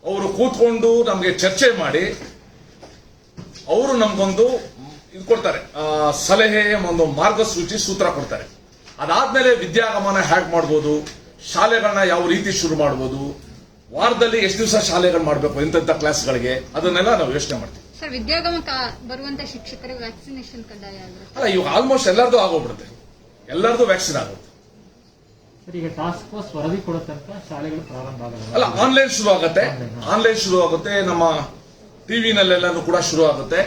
ಅವರು ಕೂತ್ಕೊಂಡು ನಮಗೆ ಚರ್ಚೆ ಮಾಡಿ ಅವರು ನಮ್ಗೊಂದು ಇದು ಕೊಡ್ತಾರೆ, ಸಲಹೆ, ಒಂದು ಮಾರ್ಗಸೂಚಿ ಸೂತ್ರ ಕೊಡ್ತಾರೆ. ಅದಾದ್ಮೇಲೆ ವಿದ್ಯಾಗಮನ ಹ್ಯಾಕ್ ಮಾಡ್ಬೋದು, ಶಾಲೆಗಳನ್ನ ಯಾವ ರೀತಿ ಶುರು ಮಾಡ್ಬೋದು, ವಾರದಲ್ಲಿ ಎಷ್ಟು ದಿವಸ ಶಾಲೆಗಳು ಮಾಡಬೇಕು, ಎಂತೆಂಥ ಕ್ಲಾಸ್ಗಳಿಗೆ, ಅದನ್ನೆಲ್ಲ ನಾವು ಯೋಚನೆ ಮಾಡ್ತೀವಿ. ಸರ್, ವಿದ್ಯಾಗಮ ಬರುವಂತ ಶಿಕ್ಷಕರಿಗೆ ವ್ಯಾಕ್ಸಿನೇಷನ್ ಕಡ್ಡಾಯ ಆಗುತ್ತೆ? ಅಲ್ಲ, ಇವಾಗ ಆಲ್ಮೋಸ್ಟ್ ಎಲ್ಲರದು ಆಗೋಗ್ಬಿಡುತ್ತೆ, ಎಲ್ಲರದು ವ್ಯಾಕ್ಸಿನ್ ಆಗುತ್ತೆ. ಸರ್, ಈಗ ಟಾಸ್ಕ್ ಫೋರ್ಸ್ ವರದಿ ಕೊಡೋ ತನಕ ಶಾಲೆಗಳು ಪ್ರಾರಂಭ ಆಗಲ್ಲ. ಅಲ್ಲ, ಆನ್ಲೈನ್ ಶುರು ಆಗುತ್ತೆ. ನಮ್ಮ ಟಿವಿನಲ್ಲೆಲ್ಲಾನು ಕೂಡ ಶುರು ಆಗುತ್ತೆ.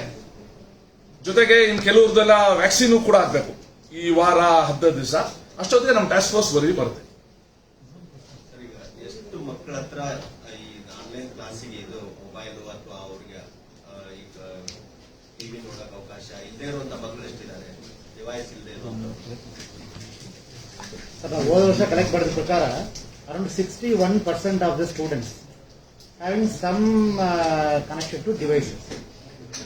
ಜೊತೆಗೆ ಇನ್ ಕೆಲವ್ರದೆಲ್ಲ ವ್ಯಾಕ್ಸಿನ್ ಕೂಡ ಆಗ್ಬೇಕು. ಈ ವಾರ 15 ದಿವಸ ಅಷ್ಟೊತ್ತಿಗೆ ನಮ್ಮ ಟಾಸ್ಕ್ ಫೋರ್ಸ್ ವರದಿ ಬರುತ್ತೆ. ಈಗ ಎಷ್ಟು ಮಕ್ಕಳ ಹತ್ರ ಈ ಆನ್ಲೈನ್ ಕ್ಲಾಸಿಗೆ ಇದು ಮೊಬೈಲ್ ಅಥವಾ ಅವ್ರಿಗೆ ಈಗ ಟಿವಿ ನೋಡಕ್ ಅವಕಾಶ ಇಲ್ಲದೆ ಇರುವಂತ ಮಕ್ಕಳು ಎಷ್ಟಿದ್ದಾರೆ, ಡಿವೈಸ್ ಇಲ್ಲದೆ ಇರುವಂತ? ಸರ್, ನಾವು ಹೋದ ವರ್ಷ ಕಲೆಕ್ಟ್ ಮಾಡಿದ ಪ್ರಕಾರ around 61% of the students having some connection to devices.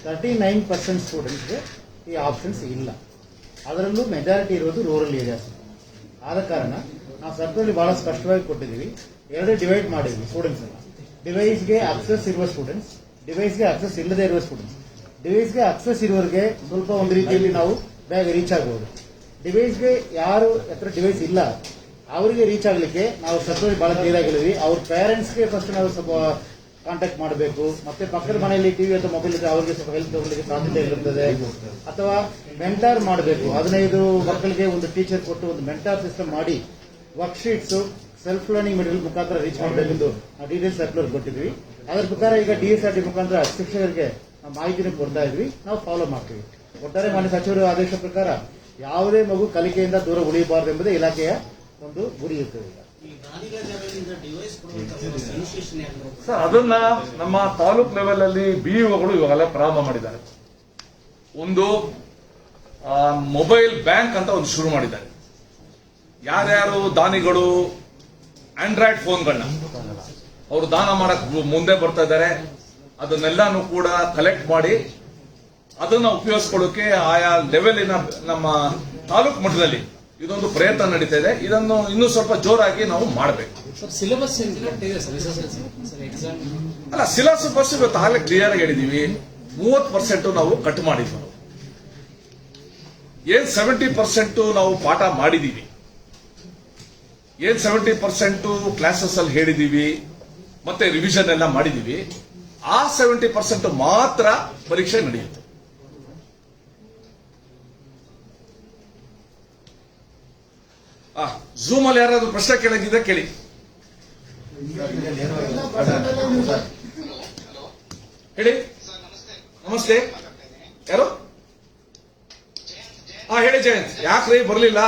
39% ಸ್ಟೂಡೆಂಟ್ಸ್ಗೆ ಈ ಆಪ್ಷನ್ಸ್ ಇಲ್ಲ. ಅದರಲ್ಲೂ ಮೆಜಾರಿಟಿ ಇರೋದು ರೂರಲ್ ಏರಿಯಾಸ್. ಆದ ಕಾರಣ ನಾವು ಸರ್ಕಾರದಲ್ಲಿ ಬಹಳ ಸ್ಪಷ್ಟವಾಗಿ ಕೊಟ್ಟಿದ್ದೀವಿ. 2 ಡಿವೈಡ್ ಮಾಡಿದ್ವಿ ಸ್ಟೂಡೆಂಟ್ಸ್ ಅನ್ನ. ಡಿವೈಸ್ಗೆ ಅಕ್ಸೆಸ್ ಇರುವ ಸ್ಟೂಡೆಂಟ್ಸ್, ಡಿವೈಸ್ಗೆ ಅಕ್ಸೆಸ್ ಇಲ್ಲದೆ ಇರುವ ಸ್ಟೂಡೆಂಟ್ಸ್. ಡಿವೈಸ್ಗೆ ಅಕ್ಸೆಸ್ ಇರೋರಿಗೆ ಸ್ವಲ್ಪ ಒಂದು ರೀತಿಯಲ್ಲಿ ನಾವು ಬೇಗ ರೀಚ್ ಆಗಬಹುದು. ಡಿವೈಸ್ಗೆ ಯಾರು ಹತ್ರ ಡಿವೈಸ್ ಇಲ್ಲ ಅವರಿಗೆ ರೀಚ್ ಆಗಲಿಕ್ಕೆ ನಾವು ಸರ್ಕಾರದಲ್ಲಿ ಬಹಳ ಕ್ಲಿಯರ್ ಆಗಿದ್ದೀವಿ. ಅವ್ರ ಪೇರೆಂಟ್ಸ್ಗೆ ಫಸ್ಟ್ ನಾವು ಸ್ವಲ್ಪ ಕಾಂಟ್ಯಾಕ್ಟ್ ಮಾಡಬೇಕು. ಮತ್ತೆ ಪಕ್ಕದ ಮನೆಯಲ್ಲಿ ಟಿವಿ ಅಥವಾ ಮೊಬೈಲ್ ಇದ್ರೆ ಅವರಿಗೆ ಸ್ವಲ್ಪ ಹೆಲ್ಪ್ ತಗೊಳ್ಳಿಕ್ಕೆ ಸಾಧ್ಯತೆ ಇರುತ್ತದೆ. ಅಥವಾ ಮೆಂಟಾರ್ ಮಾಡಬೇಕು. 15 ಮಕ್ಕಳಿಗೆ ಒಂದು ಟೀಚರ್ ಕೊಟ್ಟು ಒಂದು ಮೆಂಟಾರ್ ಸಿಸ್ಟಮ್ ಮಾಡಿ ವರ್ಕ್ಶೀಟ್ಸ್ ಸೆಲ್ಫ್ ಲರ್ನಿಂಗ್ ಮೆಟೀರಿಯಲ್ ಮುಖಾಂತರ ರೀಚ್ ಮಾಡಬೇಕೆಂದು ನಾವು ಡೀಟೇಲ್ಸ್ ಸರ್ಕ್ಯುಲರ್ ಕೊಟ್ಟಿದ್ವಿ. ಅದರ ಪ್ರಕಾರ ಈಗ DSRT ಮುಖಾಂತರ ಶಿಕ್ಷಕರಿಗೆ ನಾವು ಮಾಹಿತಿನ ಕೊಡ್ತಾ ಇದ್ವಿ. ನಾವು ಫಾಲೋ ಮಾಡ್ತೀವಿ. ಒಟ್ಟಾರೆ ಮಾನ್ಯ ಸಚಿವರ ಆದೇಶ ಪ್ರಕಾರ ಯಾವುದೇ ಮಗು ಕಲಿಕೆಯಿಂದ ದೂರ ಉಳಿಯಬಾರದು ಎಂಬುದೇ ಇಲಾಖೆಯ ಒಂದು ಗುರಿ ಇರ್ತದೆ. ಸರ್, ಅದನ್ನ ನಮ್ಮ ತಾಲೂಕ್ ಲೆವೆಲ್ ಅಲ್ಲಿ ಬಿಇಒಗಳು ಇವಾಗೆಲ್ಲ ಪ್ರಾರಂಭ ಮಾಡಿದ್ದಾರೆ. ಒಂದು ಮೊಬೈಲ್ ಬ್ಯಾಂಕ್ ಅಂತ ಒಂದು ಶುರು ಮಾಡಿದ್ದಾರೆ. ಯಾರ್ಯಾರು ದಾನಿಗಳು ಆಂಡ್ರಾಯ್ಡ್ ಫೋನ್ಗಳನ್ನ ಅವರು ದಾನ ಮಾಡಕ್ ಮುಂದೆ ಬರ್ತಾ ಇದ್ದಾರೆ, ಅದನ್ನೆಲ್ಲಾನು ಕೂಡ ಕಲೆಕ್ಟ್ ಮಾಡಿ ಅದನ್ನ ಉಪಯೋಗಿಸ್ಕೊಳ್ಳೋಕೆ ಆಯಾ ಲೆವೆಲಿನ ನಮ್ಮ ತಾಲೂಕು ಮಟ್ಟದಲ್ಲಿ ಇದೊಂದು ಪ್ರಯತ್ನ ನಡೀತಾ ಇದೆ. ಇದನ್ನು ಇನ್ನೂ ಸ್ವಲ್ಪ ಜೋರಾಗಿ ನಾವು ಮಾಡಬೇಕು. ಸಿಲೆಬಸ್ ಅಲ್ಲ, ಸಿಲೆಬಸ್ ಇವತ್ತು ಆಗಲೇ ಕ್ಲಿಯರ್ ಆಗಿ ಹೇಳಿದೀವಿ. 30% ನಾವು ಕಟ್ ಮಾಡಿದ್ವಿ. ಏನ್ 70% ನಾವು ಪಾಠ ಮಾಡಿದೀವಿ, ಏನ್ 70% ಕ್ಲಾಸಸ್ ಅಲ್ಲಿ ಹೇಳಿದೀವಿ, ಮತ್ತೆ ರಿವಿಷನ್ ಎಲ್ಲ ಮಾಡಿದೀವಿ. ಆ 70% ಮಾತ್ರ ಪರೀಕ್ಷೆ ನಡೆಯುತ್ತೆ. ಝೂಮ್ ಅಲ್ಲಿ ಯಾರಾದ್ರೂ ಪ್ರಶ್ನೆ ಕೇಳಂಗಿದ್ರೆ ಕೇಳಿ. ಹೇಳಿ. ನಮಸ್ತೆ. ಯಾರು? ಹೇಳಿ ಜಯಂತ್. ಯಾಕ್ರಿ ಬರ್ಲಿಲ್ಲ?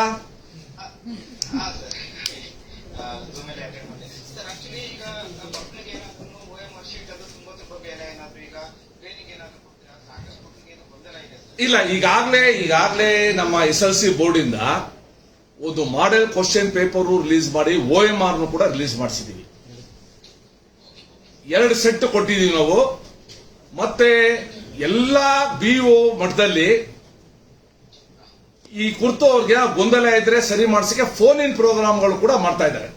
ಇಲ್ಲ, ಈಗಾಗಲೇ ನಮ್ಮ SLC ಬೋರ್ಡ್ ಇಂದ ಒಂದು ಮಾಡೆಲ್ ಕ್ವಶನ್ ಪೇಪರ್ ರಿಲೀಸ್ ಮಾಡಿ OMR ಕೂಡ ರಿಲೀಸ್ ಮಾಡಿಸಿದೀವಿ. 2 ಸೆಟ್ ಕೊಟ್ಟಿದೀವಿ ನಾವು. ಮತ್ತೆ ಎಲ್ಲಾ BO ಮಟ್ಟದಲ್ಲಿ ಈ ಕುರಿತು ಅವ್ರಿಗೆ ಗೊಂದಲ ಇದ್ರೆ ಸರಿ ಮಾಡಿಸಕ್ಕೆ ಫೋನ್ ಇನ್ ಪ್ರೋಗ್ರಾಮ್ಗಳು ಕೂಡ ಮಾಡ್ತಾ ಇದ್ದಾರೆ.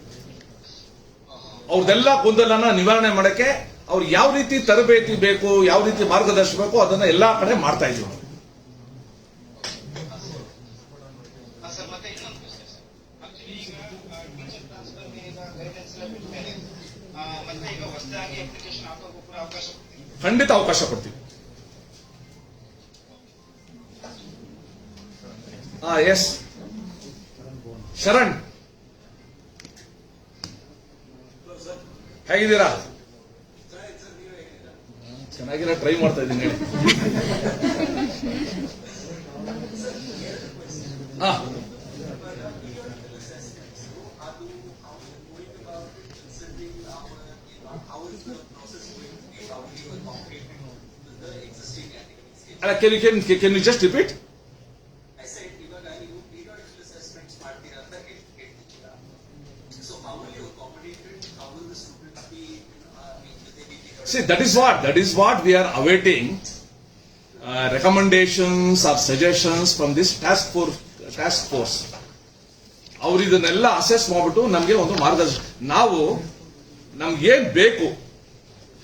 ಅವ್ರದೆಲ್ಲ ಗೊಂದಲನ ನಿವಾರಣೆ ಮಾಡಕ್ಕೆ ಅವ್ರಿಗೆ ಯಾವ ರೀತಿ ತರಬೇತಿ ಬೇಕು, ಯಾವ ರೀತಿ ಮಾರ್ಗದರ್ಶನ ಬೇಕು, ಅದನ್ನ ಎಲ್ಲಾ ಕಡೆ ಮಾಡ್ತಾ ಇದೀವಿ ನಾವು. ಖಂಡಿತ ಅವಕಾಶ ಕೊಡ್ತೀವಿ. ಎಸ್ ಶರಣ್, ಹೇಗಿದ್ದೀರಾ? ಚೆನ್ನಾಗಿರೋ ಟ್ರೈ ಮಾಡ್ತಾ ಇದ್ದೀನಿ ಹೇಳಿ. Can you just repeat? I said, ಇವಾಗ ನೀವು periodical assessments ಮಾಡ್ತೀರಾ ಅಂತ ಹೇಳ್ತಿದ್ದೀರಾ. So how will you accommodate it? How will the students be, will they be periodic? See, that is what we are awaiting recommendations or suggestions from this task force. ಅವರು ಇದನ್ನೆಲ್ಲ assess ಮಾಡ್ಬಿಟ್ಟು ನಮಗೆ ಒಂದು ಮಾರ್ಗದರ್ಶನ, ನಾವು ನಮ್ಗೇನ್ ಬೇಕು,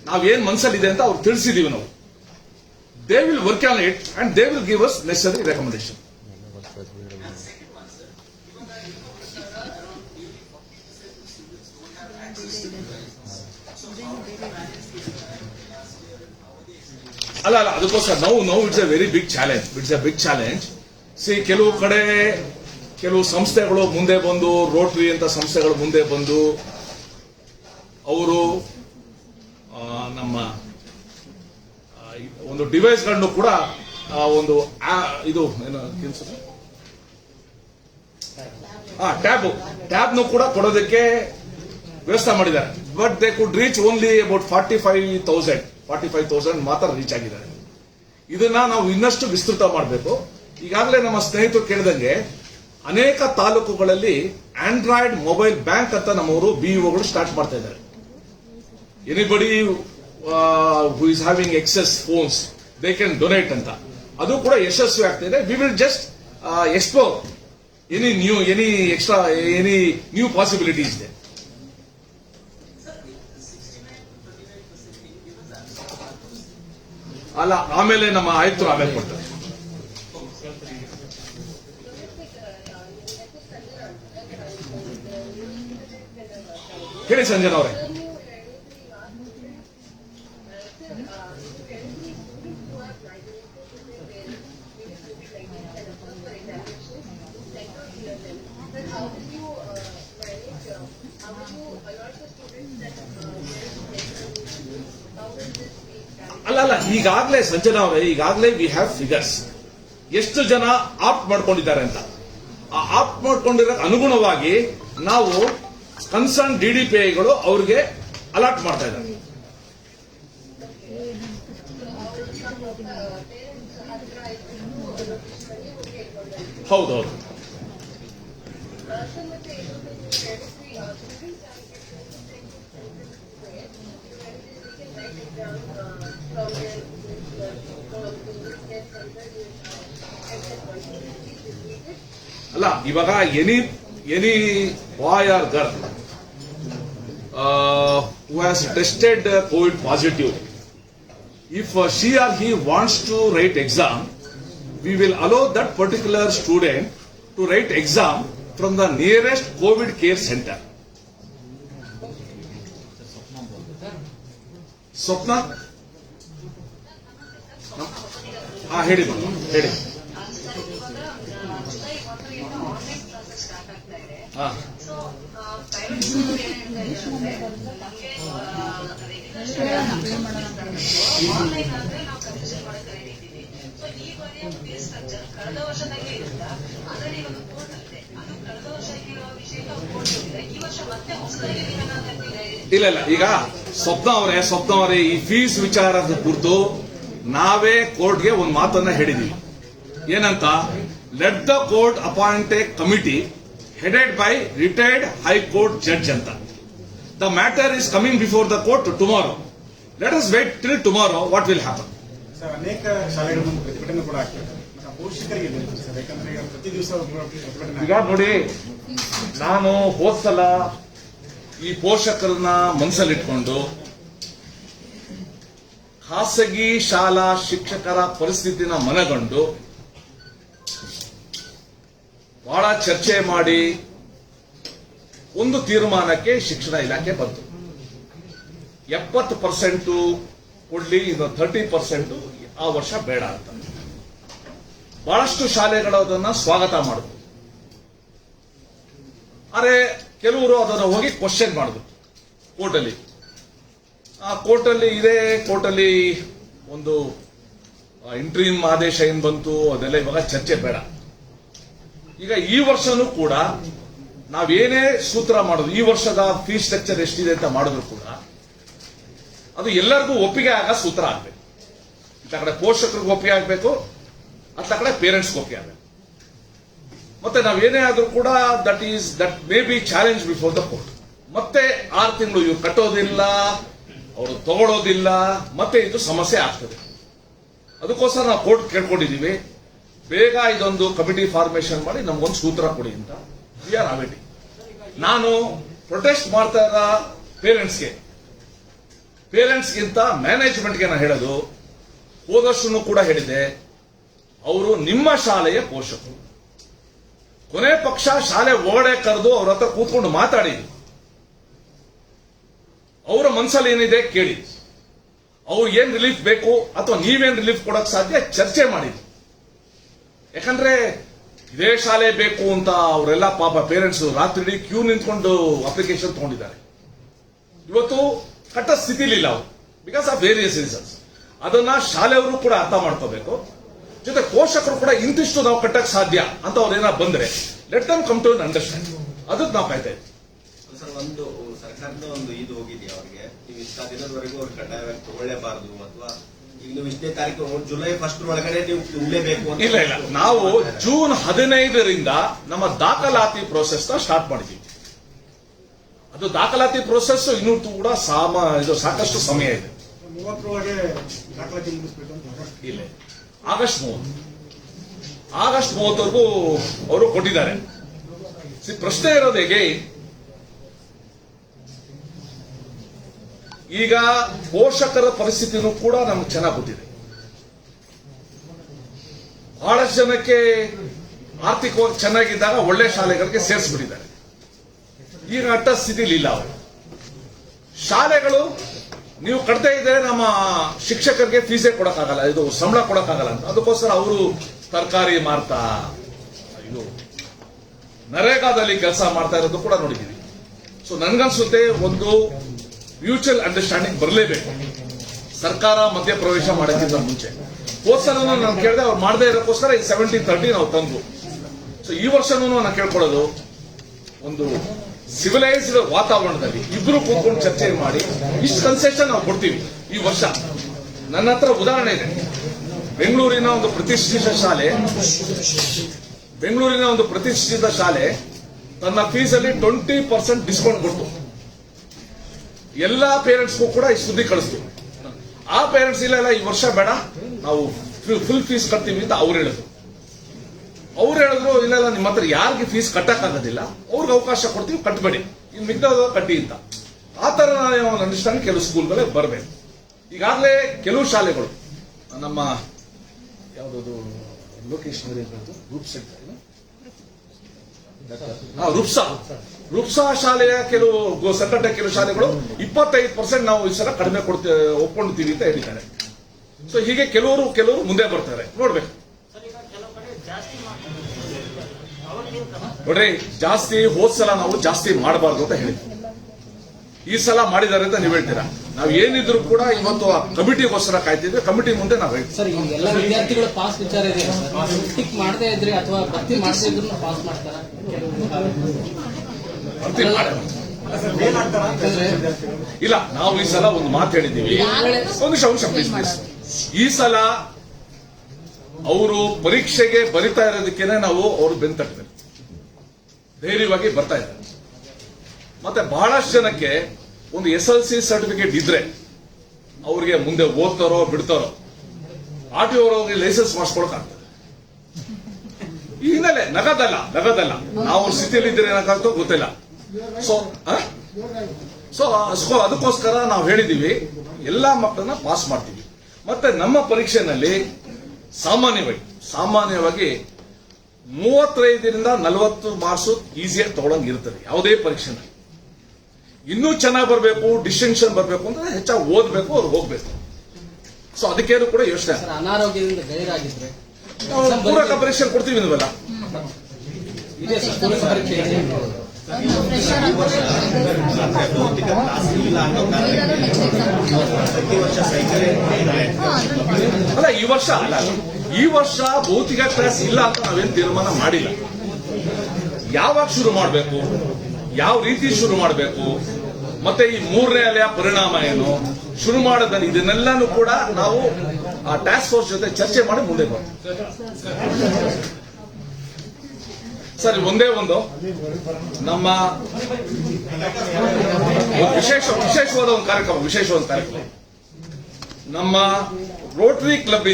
ನಾವೇನ್ ಮನಸ್ಸಲ್ಲಿದೆ ಅಂತ ಅವ್ರು ತಿಳಿಸಿದೀವಿ ನಾವು. They will work on it and they will give us necessary recommendation. ಅಲ್ಲ ಅದಕ್ಕೋಸ್ಕರ ನಾವು it's a very big challenge. ಸಿ ಕೆಲವು ಸಂಸ್ಥೆಗಳು ಮುಂದೆ ಬಂದು, ರೋಟರಿ ಅಂತ ಸಂಸ್ಥೆಗಳು ಮುಂದೆ ಬಂದು ಅವರು ನಮ್ಮ ಒಂದು ಡಿವೈಸ್ ಗಳನ್ನು ಕೂಡ ಒಂದು ಇದು ಟ್ಯಾಬ್ ಕೂಡ ಕೊಡೋದಕ್ಕೆ ವ್ಯವಸ್ಥೆ ಮಾಡಿದ್ದಾರೆ. But they could reach only about 45,000 ಮಾತ್ರ ರೀಚ್ ಆಗಿದ್ದಾರೆ. ಇದನ್ನ ನಾವು ಇನ್ನಷ್ಟು ವಿಸ್ತೃತ ಮಾಡಬೇಕು. ಈಗಾಗಲೇ ನಮ್ಮ ಸ್ನೇಹಿತರು ಕೇಳಿದಂಗೆ ಅನೇಕ ತಾಲೂಕುಗಳಲ್ಲಿ ಆಂಡ್ರಾಯ್ಡ್ ಮೊಬೈಲ್ ಬ್ಯಾಂಕ್ ಅಂತ ನಮ್ಮವರು ಬಿಇಒಗಳು ಸ್ಟಾರ್ಟ್ ಮಾಡ್ತಾ ಇದ್ದಾರೆ. Anybody who is having excess phones, they can donate ಅಂತ. ಅದು ಕೂಡ ಯಶಸ್ವಿ ಆಗ್ತಿದೆ. We will just explore any new possibilities there. ಅಲ್ಲ ಆಮೇಲೆ ನಮ್ಮ ಆಯುಕ್ತರು ಆಮೇಲೆ ಕೊಡ್ತಾರೆ. ಹೇಳಿ ಸಂಜನಾ ಅವರೇ. ಅಲ್ಲ ಈಗಾಗಲೇ ಸಂಜನಾ ಅವರೇ, ವಿ ಹ್ಯಾವ್ ಫಿಗರ್ಸ್. ಎಷ್ಟು ಜನ ಆಪ್ಟ್ ಮಾಡ್ಕೊಂಡಿದ್ದಾರೆ ಅಂತ. ಆ ಆಪ್ಟ್ ಮಾಡ್ಕೊಂಡಿರೋ ಅನುಗುಣವಾಗಿ ನಾವು ಕನ್ಸರ್ನ್ DDPIಗಳು ಅವ್ರಿಗೆ ಅಲಾಟ್ ಮಾಡ್ತಾ ಇದ್ದಾರೆ. ಹೌದೌದು. ಅಲ್ಲ ಇವಾಗ any boy or girl who has tested COVID positive, if she or he wants to write exam, we will allow that particular student to write exam from the nearest COVID care center. ಸ್ವಪ್ನ ಹೇಳಿ. ಇಲ್ಲ ಈಗ ಸ್ವಪ್ನ ಅವರೇ ಈ fees ವಿಚಾರದ ಕುರಿತು ನಾವೇ ಕೋರ್ಟ್ಗೆ ಒಂದು ಮಾತನ್ನ ಹೇಳಿದೀವಿ. ಏನಂತ, let the court appoint A committee headed by retired High Court judge anta. The matter is coming before the court tomorrow. Let us wait till tomorrow what will happen. Sir, ಅನೇಕ ಶಾಲೆಗಳು ಪ್ರತಿಭಟನೆ ಕೂಡ ಆಗ್ತದೆ. ಪೋಷಕರಿಗೆ ಸರ್, ಯಾಕಂದ್ರೆ ಈಗ ಪ್ರತಿ ದಿವಸ ಪ್ರತಿಭಟನೆ. ಈಗ ನೋಡಿ, ನಾನು ಹೋದ್ಸಲ ಈ ಪೋಷಕರನ್ನ ಮನಸ್ಸಲ್ಲಿಟ್ಕೊಂಡು ಖಾಸಗಿ ಶಾಲಾ ಶಿಕ್ಷಕರ ಪರಿಸ್ಥಿತಿನ ಮನಗಂಡು ಬಹಳ ಚರ್ಚೆ ಮಾಡಿ ಒಂದು ತೀರ್ಮಾನಕ್ಕೆ ಶಿಕ್ಷಣ ಇಲಾಖೆ ಬಂತು. 70% ಕೊಡ್ಲಿ, ಇದು 30% ಆ ವರ್ಷ ಬೇಡ ಅಂತ. ಬಹಳಷ್ಟು ಶಾಲೆಗಳು ಅದನ್ನ ಸ್ವಾಗತ ಮಾಡಿದ್ರು. ಆದರೆ ಕೆಲವರು ಅದನ್ನು ಹೋಗಿ ಕ್ವಶನ್ ಮಾಡಿದ್ರು ಕೋರ್ಟಲ್ಲಿ. ಆ ಕೋರ್ಟಲ್ಲಿ ಒಂದು ಇಂಟ್ರೀಮ್ ಆದೇಶ ಏನ್ ಬಂತು ಅದೆಲ್ಲ ಇವಾಗ ಚರ್ಚೆ ಬೇಡ. ಈಗ ಈ ವರ್ಷನೂ ಕೂಡ ನಾವೇನೇ ಸೂತ್ರ ಮಾಡೋದು, ಈ ವರ್ಷದ ಫೀಸ್ ಸ್ಟ್ರಕ್ಚರ್ ಎಷ್ಟಿದೆ ಅಂತ ಮಾಡಿದ್ರು ಕೂಡ ಅದು ಎಲ್ಲರಿಗೂ ಒಪ್ಪಿಗೆ ಆಗ ಸೂತ್ರ ಆಗ್ಬೇಕು. ಇತ್ತ ಕಡೆ ಪೋಷಕರಿಗೂ ಒಪ್ಪಿಗೆ ಆಗ್ಬೇಕು, ಅತ್ತ ಕಡೆ ಪೇರೆಂಟ್ಸ್ಗೆ ಒಪ್ಪಿಗೆ ಆಗ್ಬೇಕು. ಮತ್ತೆ ನಾವೇನೇ ಆದ್ರೂ ಕೂಡ that may be challenge before the court. ಮತ್ತೆ 6 ತಿಂಗಳು ಇವ್ರು ಕಟ್ಟೋದಿಲ್ಲ, ಅವರು ತಗೊಳ್ಳೋದಿಲ್ಲ, ಮತ್ತೆ ಇದು ಸಮಸ್ಯೆ ಆಗ್ತದೆ. ಅದಕ್ಕೋಸ್ಕರ ನಾವು ಕೋರ್ಟ್ ಕೇಳ್ಕೊಂಡಿದ್ದೀವಿ, ಬೇಗ ಇದೊಂದು ಕಮಿಟಿ ಫಾರ್ಮೇಶನ್ ಮಾಡಿ ನಮ್ಗೊಂದು ಸೂತ್ರ ಕೊಡಿ ಅಂತ. We are awaiting. ನಾನು ಪ್ರೊಟೆಸ್ಟ್ ಮಾಡ್ತಾ ಇರೋ ಪೇರೆಂಟ್ಸ್ಗಿಂತ ಮ್ಯಾನೇಜ್ಮೆಂಟ್ಗೆ ನಾನು ಹೇಳೋದು, ಹೋದಷ್ಟೂ ಕೂಡ ಹೇಳಿದೆ, ಅವರು ನಿಮ್ಮ ಶಾಲೆಯ ಪೋಷಕರು. ಕೊನೆ ಪಕ್ಷ ಶಾಲೆ ಒಳಗಡೆ ಕರೆದು ಅವ್ರ ಹತ್ರ ಕೂತ್ಕೊಂಡು ಮಾತಾಡಿ, ಅವರ ಮನಸ್ಸಲ್ಲಿ ಏನಿದೆ ಕೇಳಿ, ಅವ್ರು ಏನ್ ರಿಲೀಫ್ ಬೇಕು ಅಥವಾ ನೀವೇನ್ ರಿಲೀಫ್ ಕೊಡಕ್ ಸಾಧ್ಯ ಚರ್ಚೆ ಮಾಡಿ. ಯಾಕಂದ್ರೆ ಇದೇ ಶಾಲೆ ಬೇಕು ಅಂತ ಅವರೆಲ್ಲ ಪಾಪ ಪೇರೆಂಟ್ಸ್ ರಾತ್ರಿ ಕ್ಯೂ ನಿಂತ್ಕೊಂಡು ಅಪ್ಲಿಕೇಶನ್ ತಗೊಂಡಿದ್ದಾರೆ. ಇವತ್ತು ಕಟ್ಟ ಸ್ಥಿತಿಲಿಲ್ಲ ಅವರು, ಬಿಕಾಸ್ ಆಫ್ ವೇರಿಯಸ್ ರೀಸನ್ಸ್. ಅದನ್ನ ಶಾಲೆಯವರು ಕೂಡ ಅರ್ಥ ಮಾಡ್ಕೋಬೇಕು. ಜೊತೆ ಪೋಷಕರು ಕೂಡ ಇಂತಿಷ್ಟು ನಾವು ಕಟ್ಟಕ್ ಸಾಧ್ಯ ಅಂತ ಅವ್ರೇನ ಬಂದ್ರೆ let them come to understand. ಅದಕ್ಕೆ ನಾವು ಕಾಯ್ತಾ ಇದ್ದೀವಿ. ಸರ್, ಒಂದು ಸರ್ಕಾರದ ಒಂದು ಇದು ಹೋಗಿದೆಯಾ ಅವರಿಗೆ, ನೀವು ಇಷ್ಟ ದಿನದವರೆಗೂ ಅವ್ರು ಕಡ್ಡಾಯವಾಗಿ ತಗೊಳ್ಳೇಬಾರದು, ಅಥವಾ ಈಗ ನೀವು ಇಷ್ಟೇ ತಾರೀಕು ಜುಲೈ 1 ಒಳಗಡೆ ನೀವು ತುಂಬಲೇಬೇಕು ಅಂತ? ಇಲ್ಲ, ನಾವು ಜೂನ್ 15ರಿಂದ ನಮ್ಮ ದಾಖಲಾತಿ ಪ್ರೋಸೆಸ್ ಸ್ಟಾರ್ಟ್ ಮಾಡಿದ್ದೀವಿ. ಅದು ದಾಖಲಾತಿ ಪ್ರೋಸೆಸ್ ಇನ್ನೂ ಕೂಡ ಸಾಕಷ್ಟು ಸಮಯ ಇದೆ. 30ರೊಳಗೆ ದಾಖಲಾತಿ ಮುಗಿಸ್ಬೇಕು ಅಂತ. ಇಲ್ಲ, ಆಗಸ್ಟ್ 30ವರೆಗೂ ಅವರು ಕೊಟ್ಟಿದ್ದಾರೆ. ಪ್ರಶ್ನೆ ಇರೋದು ಹೇಗೆ, ಈಗ ಪೋಷಕರ ಪರಿಸ್ಥಿತಿನೂ ಕೂಡ ನಮ್ಗೆ ಚೆನ್ನಾಗಿ ಗೊತ್ತಿದೆ. ಬಹಳಷ್ಟು ಜನಕ್ಕೆ ಆರ್ಥಿಕವಾಗಿ ಚೆನ್ನಾಗಿದ್ದಾಗ ಒಳ್ಳೆ ಶಾಲೆಗಳಿಗೆ ಸೇರಿಸ್ಬಿಟ್ಟಿದ್ದಾರೆ. ಈಗ ಅಟ್ಟ ಸ್ಥಿತಿಲಿ ಇಲ್ಲ ಅವರು. ಶಾಲೆಗಳು ನೀವು ಕಟ್ತಾ ಇದ್ರೆ ನಮ್ಮ ಶಿಕ್ಷಕರಿಗೆ ಫೀಸೇ ಕೊಡಕ್ಕಾಗಲ್ಲ, ಇದು ಸಂಬಳ ಕೊಡಕ್ಕಾಗಲ್ಲ ಅಂತ. ಅದಕ್ಕೋಸ್ಕರ ಅವರು ತರಕಾರಿ ಮಾರ್ತಾ ಇದು ನರೇಗಾದಲ್ಲಿ ಕೆಲಸ ಮಾಡ್ತಾ ಇರೋದು ಕೂಡ ನೋಡಿದ್ದೀವಿ. ಸೊ ನನ್ಗನ್ಸುತ್ತೆ ಒಂದು ಮ್ಯೂಚುವಲ್ ಅಂಡರ್ಸ್ಟ್ಯಾಂಡಿಂಗ್ ಬರಲೇಬೇಕು ಸರ್ಕಾರ ಮಧ್ಯಪ್ರವೇಶ ಮಾಡೋಕ್ಕಿಂತ ಮುಂಚೆ. ಹೋದ್ಸಲ ನಾನು ಕೇಳಿದೆ, ಅವ್ರು ಮಾಡದೇ ಇರೋಕ್ಕೋಸ್ಕರ ಈ 70-30 ನಾವು ತಂದು. ಸೊ ಈ ವರ್ಷನೂ ನಾನು ಕೇಳ್ಕೊಳ್ಳೋದು, ಒಂದು ಸಿವಿಲೈಸ್ಡ್ ವಾತಾವರಣದಲ್ಲಿ ಇಬ್ರು ಕೂತ್ಕೊಂಡು ಚರ್ಚೆ ಮಾಡಿ ಇಷ್ಟು ಕನ್ಸೆಷನ್ ನಾವು ಕೊಡ್ತೀವಿ ಈ ವರ್ಷ. ನನ್ನ ಹತ್ರ ಉದಾಹರಣೆ ಇದೆ. ಬೆಂಗಳೂರಿನ ಒಂದು ಪ್ರತಿಷ್ಠಿತ ಶಾಲೆ ತನ್ನ ಫೀಸಲ್ಲಿ 20% ಡಿಸ್ಕೌಂಟ್ ಕೊಟ್ಟು ಎಲ್ಲಾ ಪೇರೆಂಟ್ಸ್ಗೂ ಕೂಡ ಈ ಸುದ್ದಿ ಕಳಿಸ್ತು. ಆ ಪೇರೆಂಟ್ಸ್ ಇಲ್ಲ ಈ ವರ್ಷ ಬೇಡ, ನಾವು ಫುಲ್ ಫೀಸ್ ಕಟ್ತೀವಿ ಅಂತ ಅವ್ರು ಹೇಳಿದ್ರು. ಇಲ್ಲ ನಿಮ್ಮ ಹತ್ರ ಯಾರಿಗೆ ಫೀಸ್ ಕಟ್ಟಕ್ಕಾಗೋದಿಲ್ಲ ಅವ್ರಿಗೆ ಅವಕಾಶ ಕೊಡ್ತೀವಿ, ಕಟ್ಟಬೇಡಿ, ಇನ್ನು ಮಿಗ್ದ ಕಟ್ಟಿ ಅಂತ. ಆ ತರ ನಾವು ಅಂಡರ್ಸ್ಟ್ಯಾಂಡ್ ಕೆಲವು ಸ್ಕೂಲ್ಗಳೇ ಬರಬೇಕು. ಈಗಾಗಲೇ ಕೆಲವು ಶಾಲೆಗಳು ನಮ್ಮ ಯಾವ್ದು ಲೊಕೇಶನ್ ರುಪ್ಸಾ ಶಾಲೆಯ ಕೆಲವು ಸಂಘಟನೆ ಕೆಲವು ಶಾಲೆಗಳು 25% ನಾವು ಈ ಸಲ ಕಡಿಮೆ ಒಪ್ಕೊಂಡ್ತೀವಿ ಅಂತ ಹೇಳಿದ್ದಾರೆ. ಸೊ ಹೀಗೆ ಕೆಲವರು ಮುಂದೆ ಬರ್ತಾರೆ, ನೋಡ್ಬೇಕು. ನೋಡ್ರಿ, ಜಾಸ್ತಿ ಹೋದ್ಸಲ ನಾವು ಜಾಸ್ತಿ ಮಾಡಬಾರ್ದು ಅಂತ ಹೇಳಿದ್ವಿ. ಈ ಸಲ ಮಾಡಿದ್ದಾರೆ ಅಂತ ನೀವು ಹೇಳ್ತೀರಾ. ನಾವು ಏನಿದ್ರು ಕೂಡ ಇವತ್ತು ಆ ಕಮಿಟಿಗೋಸ್ಕರ ಕಾಯ್ತಿದ್ವಿ. ಕಮಿಟಿ ಮುಂದೆ ನಾವು ಹೇಳ್ತೀವಿ. ಸರ್, ಈಗ ಎಲ್ಲ ವಿದ್ಯಾರ್ಥಿಗಳ ಪಾಸ್ ವಿಚಾರ ಇದೆ. ಟಿಕ್ ಮಾಡದೇ ಇದ್ರೆ ಅಥವಾ ಭರ್ತಿ ಮಾಡದೇ ಇದ್ರು ಪಾಸ್ ಮಾಡ್ತಾರ? ಇಲ್ಲ, ನಾವು ಈ ಸಲ ಒಂದು ಮಾತು ಹೇಳಿದ್ದೀವಿ. ಒಂದು ನಿಮಿಷ ಪ್ಲೀಸ್. ಈ ಸಲ ಅವರು ಪರೀಕ್ಷೆಗೆ ಬರಿತಾ ಇರೋದಕ್ಕೇನೆ ನಾವು ಅವರು ಬೆಂತಟ್ಟಿದ್ದಾರೆ, ಧೈರ್ಯವಾಗಿ ಬರ್ತಾ ಇದ್ದಾರೆ. ಮತ್ತೆ ಬಹಳಷ್ಟು ಜನಕ್ಕೆ ಒಂದು SLC ಸರ್ಟಿಫಿಕೇಟ್ ಇದ್ರೆ ಅವ್ರಿಗೆ ಮುಂದೆ ಓದ್ತಾರೋ ಬಿಡ್ತಾರೋ RTO ಅವ್ರಿಗೆ ಲೈಸೆನ್ಸ್ ಮಾಡಿಸ್ಕೊಳಕ್ಕಾಗ್ತದೆ. ಈ ಹಿನ್ನೆಲೆ ನಗದಲ್ಲ ನಾವು ಸ್ಥಿತಿಯಲ್ಲಿ ಇದ್ರೆ ಏನಾಗ್ತೋ ಗೊತ್ತಿಲ್ಲ. ಸೊ ಅದಕ್ಕೋಸ್ಕರ ನಾವು ಹೇಳಿದೀವಿ, ಎಲ್ಲಾ ಮಕ್ಕಳನ್ನ ಪಾಸ್ ಮಾಡ್ತೀವಿ. ಮತ್ತೆ ನಮ್ಮ ಪರೀಕ್ಷೆನಲ್ಲಿ ಸಾಮಾನ್ಯವಾಗಿ 35ರಿಂದ 40 ಮಾರ್ಕ್ಸ್ ಈಸಿಯಾಗಿ ತಗೊಳಂಗ್ ಇರ್ತದೆ ಯಾವುದೇ ಪರೀಕ್ಷೆನಲ್ಲಿ. ಇನ್ನೂ ಚೆನ್ನಾಗಿ ಬರಬೇಕು, ಡಿಸ್ಟಿಂಕ್ಷನ್ ಬರಬೇಕು ಅಂದ್ರೆ ಹೆಚ್ಚಾಗಿ ಓದಬೇಕು, ಅವ್ರು ಹೋಗ್ಬೇಕು. ಸೊ ಅದಕ್ಕೇನು ಕೂಡ ಯೋಚನೆ ಸರ್ ಅನಾರೋಗ್ಯದಿಂದ ಗೈರಾಗಿದ್ರೆ ನಾವು ಪೂರಕ ಪರೀಕ್ಷೆ ಕೊಡ್ತೀವಿ ನೀವಲ್ಲ. ಇದೆ ಸರ್ ಪೂರಕ ಪರೀಕ್ಷೆ ಇದೆ. ಅಂದ್ರೆ ಭೌತಿಕ ಕ್ಲಾಸ್ ಇಲ್ಲ ಅನ್ನೋ ಕಾರಣಕ್ಕೆ ಪ್ರತಿ ವರ್ಷ ಸೈಕಲ್ ಅಲ್ಲ ಈ ವರ್ಷ ಭೌತಿಕ ಕ್ಲಾಸ್ ಇಲ್ಲ ಅಂತ ನಾವೇನು ತೀರ್ಮಾನ ಮಾಡಿಲ್ಲ. ಯಾವಾಗ ಶುರು ಮಾಡಬೇಕು, ಯಾವ ರೀತಿ ಶುರು ಮಾಡಬೇಕು, ಮತ್ತೆ ಈ 3ನೇ ಅಲೆಯ ಪರಿಣಾಮ ಏನು, ಶುರು ಮಾಡೋದನ್ನ ಇದನ್ನೆಲ್ಲಾನು ಕೂಡ ನಾವು ಆ ಟಾಸ್ಕ್ ಫೋರ್ಸ್ ಜೊತೆ ಚರ್ಚೆ ಮಾಡಿ ಮುಂದೆ ಬರ್ತೀವಿ. ಸರ್ ಒಂದೇ ಒಂದು ನಮ್ಮ ವಿಶೇಷವಾದ ಒಂದು ಕಾರ್ಯಕ್ರಮ ನಮ್ಮ ರೋಟರಿ ಕ್ಲಬ್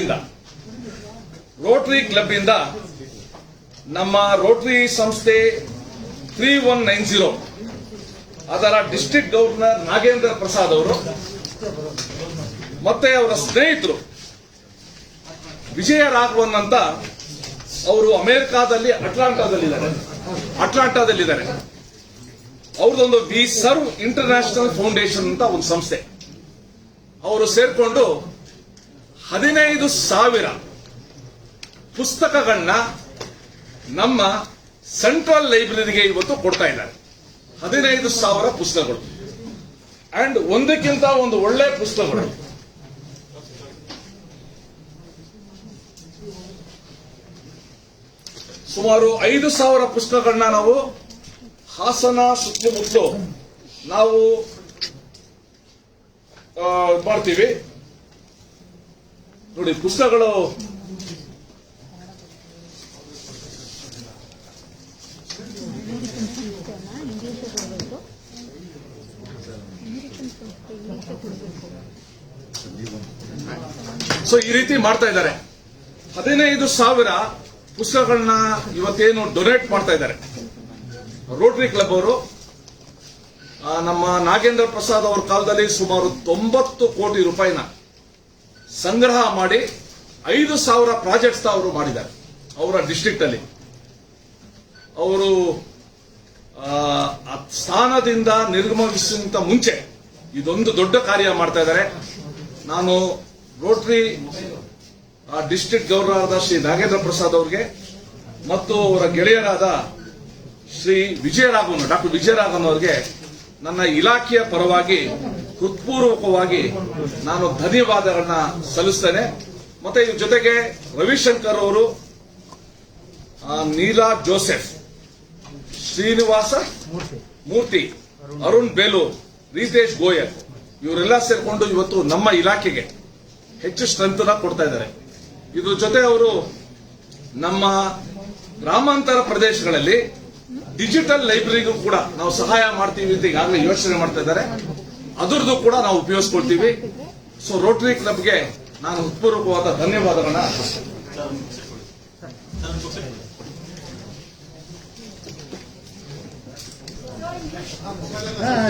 ಇಂದ ನಮ್ಮ ರೋಟರಿ ಸಂಸ್ಥೆ 3190 ಅದರ ಡಿಸ್ಟ್ರಿಕ್ಟ್ ಗವರ್ನರ್ ನಾಗೇಂದ್ರ ಪ್ರಸಾದ್ ಅವರು ಮತ್ತೆ ಅವರ ಸ್ನೇಹಿತರು ವಿಜಯ ರಾಘವನ್ ಅಂತ ಅವರು ಅಮೆರಿಕಾದಲ್ಲಿ ಅಟ್ಲಾಂಟಾದಲ್ಲಿದ್ದಾರೆ. ಅವ್ರದೊಂದು ವಿ ಸರ್ವ್ ಇಂಟರ್ನ್ಯಾಷನಲ್ ಫೌಂಡೇಶನ್ ಅಂತ ಒಂದು ಸಂಸ್ಥೆ. ಅವರು ಸೇರ್ಕೊಂಡು 15,000 ಪುಸ್ತಕಗಳನ್ನ ನಮ್ಮ ಸೆಂಟ್ರಲ್ ಲೈಬ್ರರಿಗೆ ಇವತ್ತು ಕೊಡ್ತಾ ಇದ್ದಾರೆ. 15,000 ಪುಸ್ತಕಗಳು ಅಂಡ್ ಒಂದಕ್ಕಿಂತ ಒಂದು ಒಳ್ಳೆ ಪುಸ್ತಕಗಳು. ಸುಮಾರು 5,000 ಪುಸ್ತಕಗಳನ್ನ ನಾವು ಹಾಸನ ಸುತ್ತಮುತ್ತಲು ನಾವು ಮಾಡ್ತೀವಿ ನೋಡಿ. ಪುಸ್ತಕಗಳು ಸೊ ಈ ರೀತಿ ಮಾಡ್ತಾ ಇದ್ದಾರೆ. 15,000 ಪುಸ್ತಕಗಳನ್ನ ಇವತ್ತೇನು ಡೊನೇಟ್ ಮಾಡ್ತಾ ಇದ್ದಾರೆ ರೋಟರಿ ಕ್ಲಬ್ ಅವರು. ನಮ್ಮ ನಾಗೇಂದ್ರ ಪ್ರಸಾದ್ ಅವರ ಕಾಲದಲ್ಲಿ ಸುಮಾರು 90 ಕೋಟಿ ರೂಪಾಯಿನ ಸಂಗ್ರಹ ಮಾಡಿ 5,000 ಪ್ರಾಜೆಕ್ಟ್ಸ್ ಅವರು ಮಾಡಿದ್ದಾರೆ ಅವರ ಡಿಸ್ಟ್ರಿಕ್ಟ್ ಅಲ್ಲಿ. ಅವರು ಸ್ಥಾನದಿಂದ ನಿರ್ಗಮಿಸುವಂತ ಮುಂಚೆ ಇದೊಂದು ದೊಡ್ಡ ಕಾರ್ಯ ಮಾಡ್ತಾ ಇದ್ದಾರೆ. ನಾನು ರೋಟರಿ ಡಿಸ್ಟ್ರಿಕ್ಟ್ ಗವರ್ನರ್ ಆದ ಶ್ರೀ ನಾಗೇಂದ್ರ ಪ್ರಸಾದ್ ಅವರಿಗೆ ಮತ್ತು ಅವರ ಗೆಳೆಯರಾದ ಶ್ರೀ ಡಾಕ್ಟರ್ ವಿಜಯರಾಘವನ್ ಅವರಿಗೆ ನನ್ನ ಇಲಾಖೆಯ ಪರವಾಗಿ ಹೃತ್ಪೂರ್ವಕವಾಗಿ ನಾನು ಧನ್ಯವಾದಗಳನ್ನ ಸಲ್ಲಿಸ್ತೇನೆ. ಮತ್ತೆ ಇದ್ರ ಜೊತೆಗೆ ರವಿಶಂಕರ್ ಅವರು, ನೀಲಾ ಜೋಸೆಫ್, ಶ್ರೀನಿವಾಸ ಮೂರ್ತಿ, ಅರುಣ್ ಬೇಲೂರ್, ರೀತೇಶ್ ಗೋಯಲ್ ಇವರೆಲ್ಲ ಸೇರ್ಕೊಂಡು ಇವತ್ತು ನಮ್ಮ ಇಲಾಖೆಗೆ ಹೆಚ್ಚು ಸ್ಟ್ರೆಂತ್ ಕೊಡ್ತಾ ಇದ್ದಾರೆ. ಇದ್ರ ಜೊತೆ ಅವರು ನಮ್ಮ ಗ್ರಾಮಾಂತರ ಪ್ರದೇಶಗಳಲ್ಲಿ ಡಿಜಿಟಲ್ ಲೈಬ್ರರಿಗೂ ಕೂಡ ನಾವು ಸಹಾಯ ಮಾಡ್ತೀವಿ ಅಂತ ಈಗಾಗಲೇ ಯೋಚನೆ ಮಾಡ್ತಾ ಇದ್ದಾರೆ. ಅದರದ್ದು ಕೂಡ ನಾವು ಉಪಯೋಗಿಸ್ಕೊಳ್ತೀವಿ. ಸೊ ರೋಟರಿ ಕ್ಲಬ್ಗೆ ನಾನು ಹೃತ್ಪೂರ್ವಕವಾದ ಧನ್ಯವಾದಗಳನ್ನ ಅರ್ಪಿಸ್ತೇನೆ.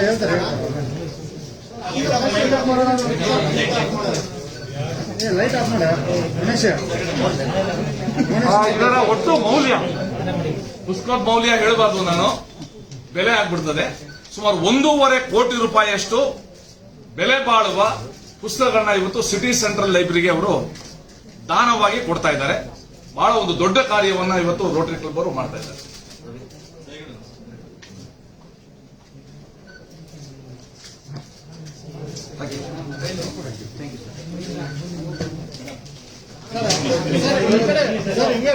ಹೇಳ್ತಾರೆ ಲೈಟ್ ಆಫ್ ಮಾಡ ಗಣೇಶ. ಇದರ ಒಟ್ಟು ಮೌಲ್ಯ, ಪುಸ್ತಕದ ಮೌಲ್ಯ ಹೇಳಬಾರ್ದು ನಾನು, ಬೆಲೆ ಆಗ್ಬಿಡ್ತದೆ. ಸುಮಾರು 1.5 ಕೋಟಿ ರೂಪಾಯಿಯಷ್ಟು ಬೆಲೆ ಬಾಳುವ ಪುಸ್ತಕಗಳನ್ನ ಇವತ್ತು ಸಿಟಿ ಸೆಂಟ್ರಲ್ ಲೈಬ್ರರಿಗೆ ಅವರು ದಾನವಾಗಿ ಕೊಡ್ತಾ ಇದ್ದಾರೆ. ಬಹಳ ಒಂದು ದೊಡ್ಡ ಕಾರ್ಯವನ್ನ ಇವತ್ತು ರೋಟರಿ ಕ್ಲಬ್ ಅವರು ಮಾಡ್ತಾ ಇದ್ದಾರೆ. ಸರ್ ಹಿಂಗೆ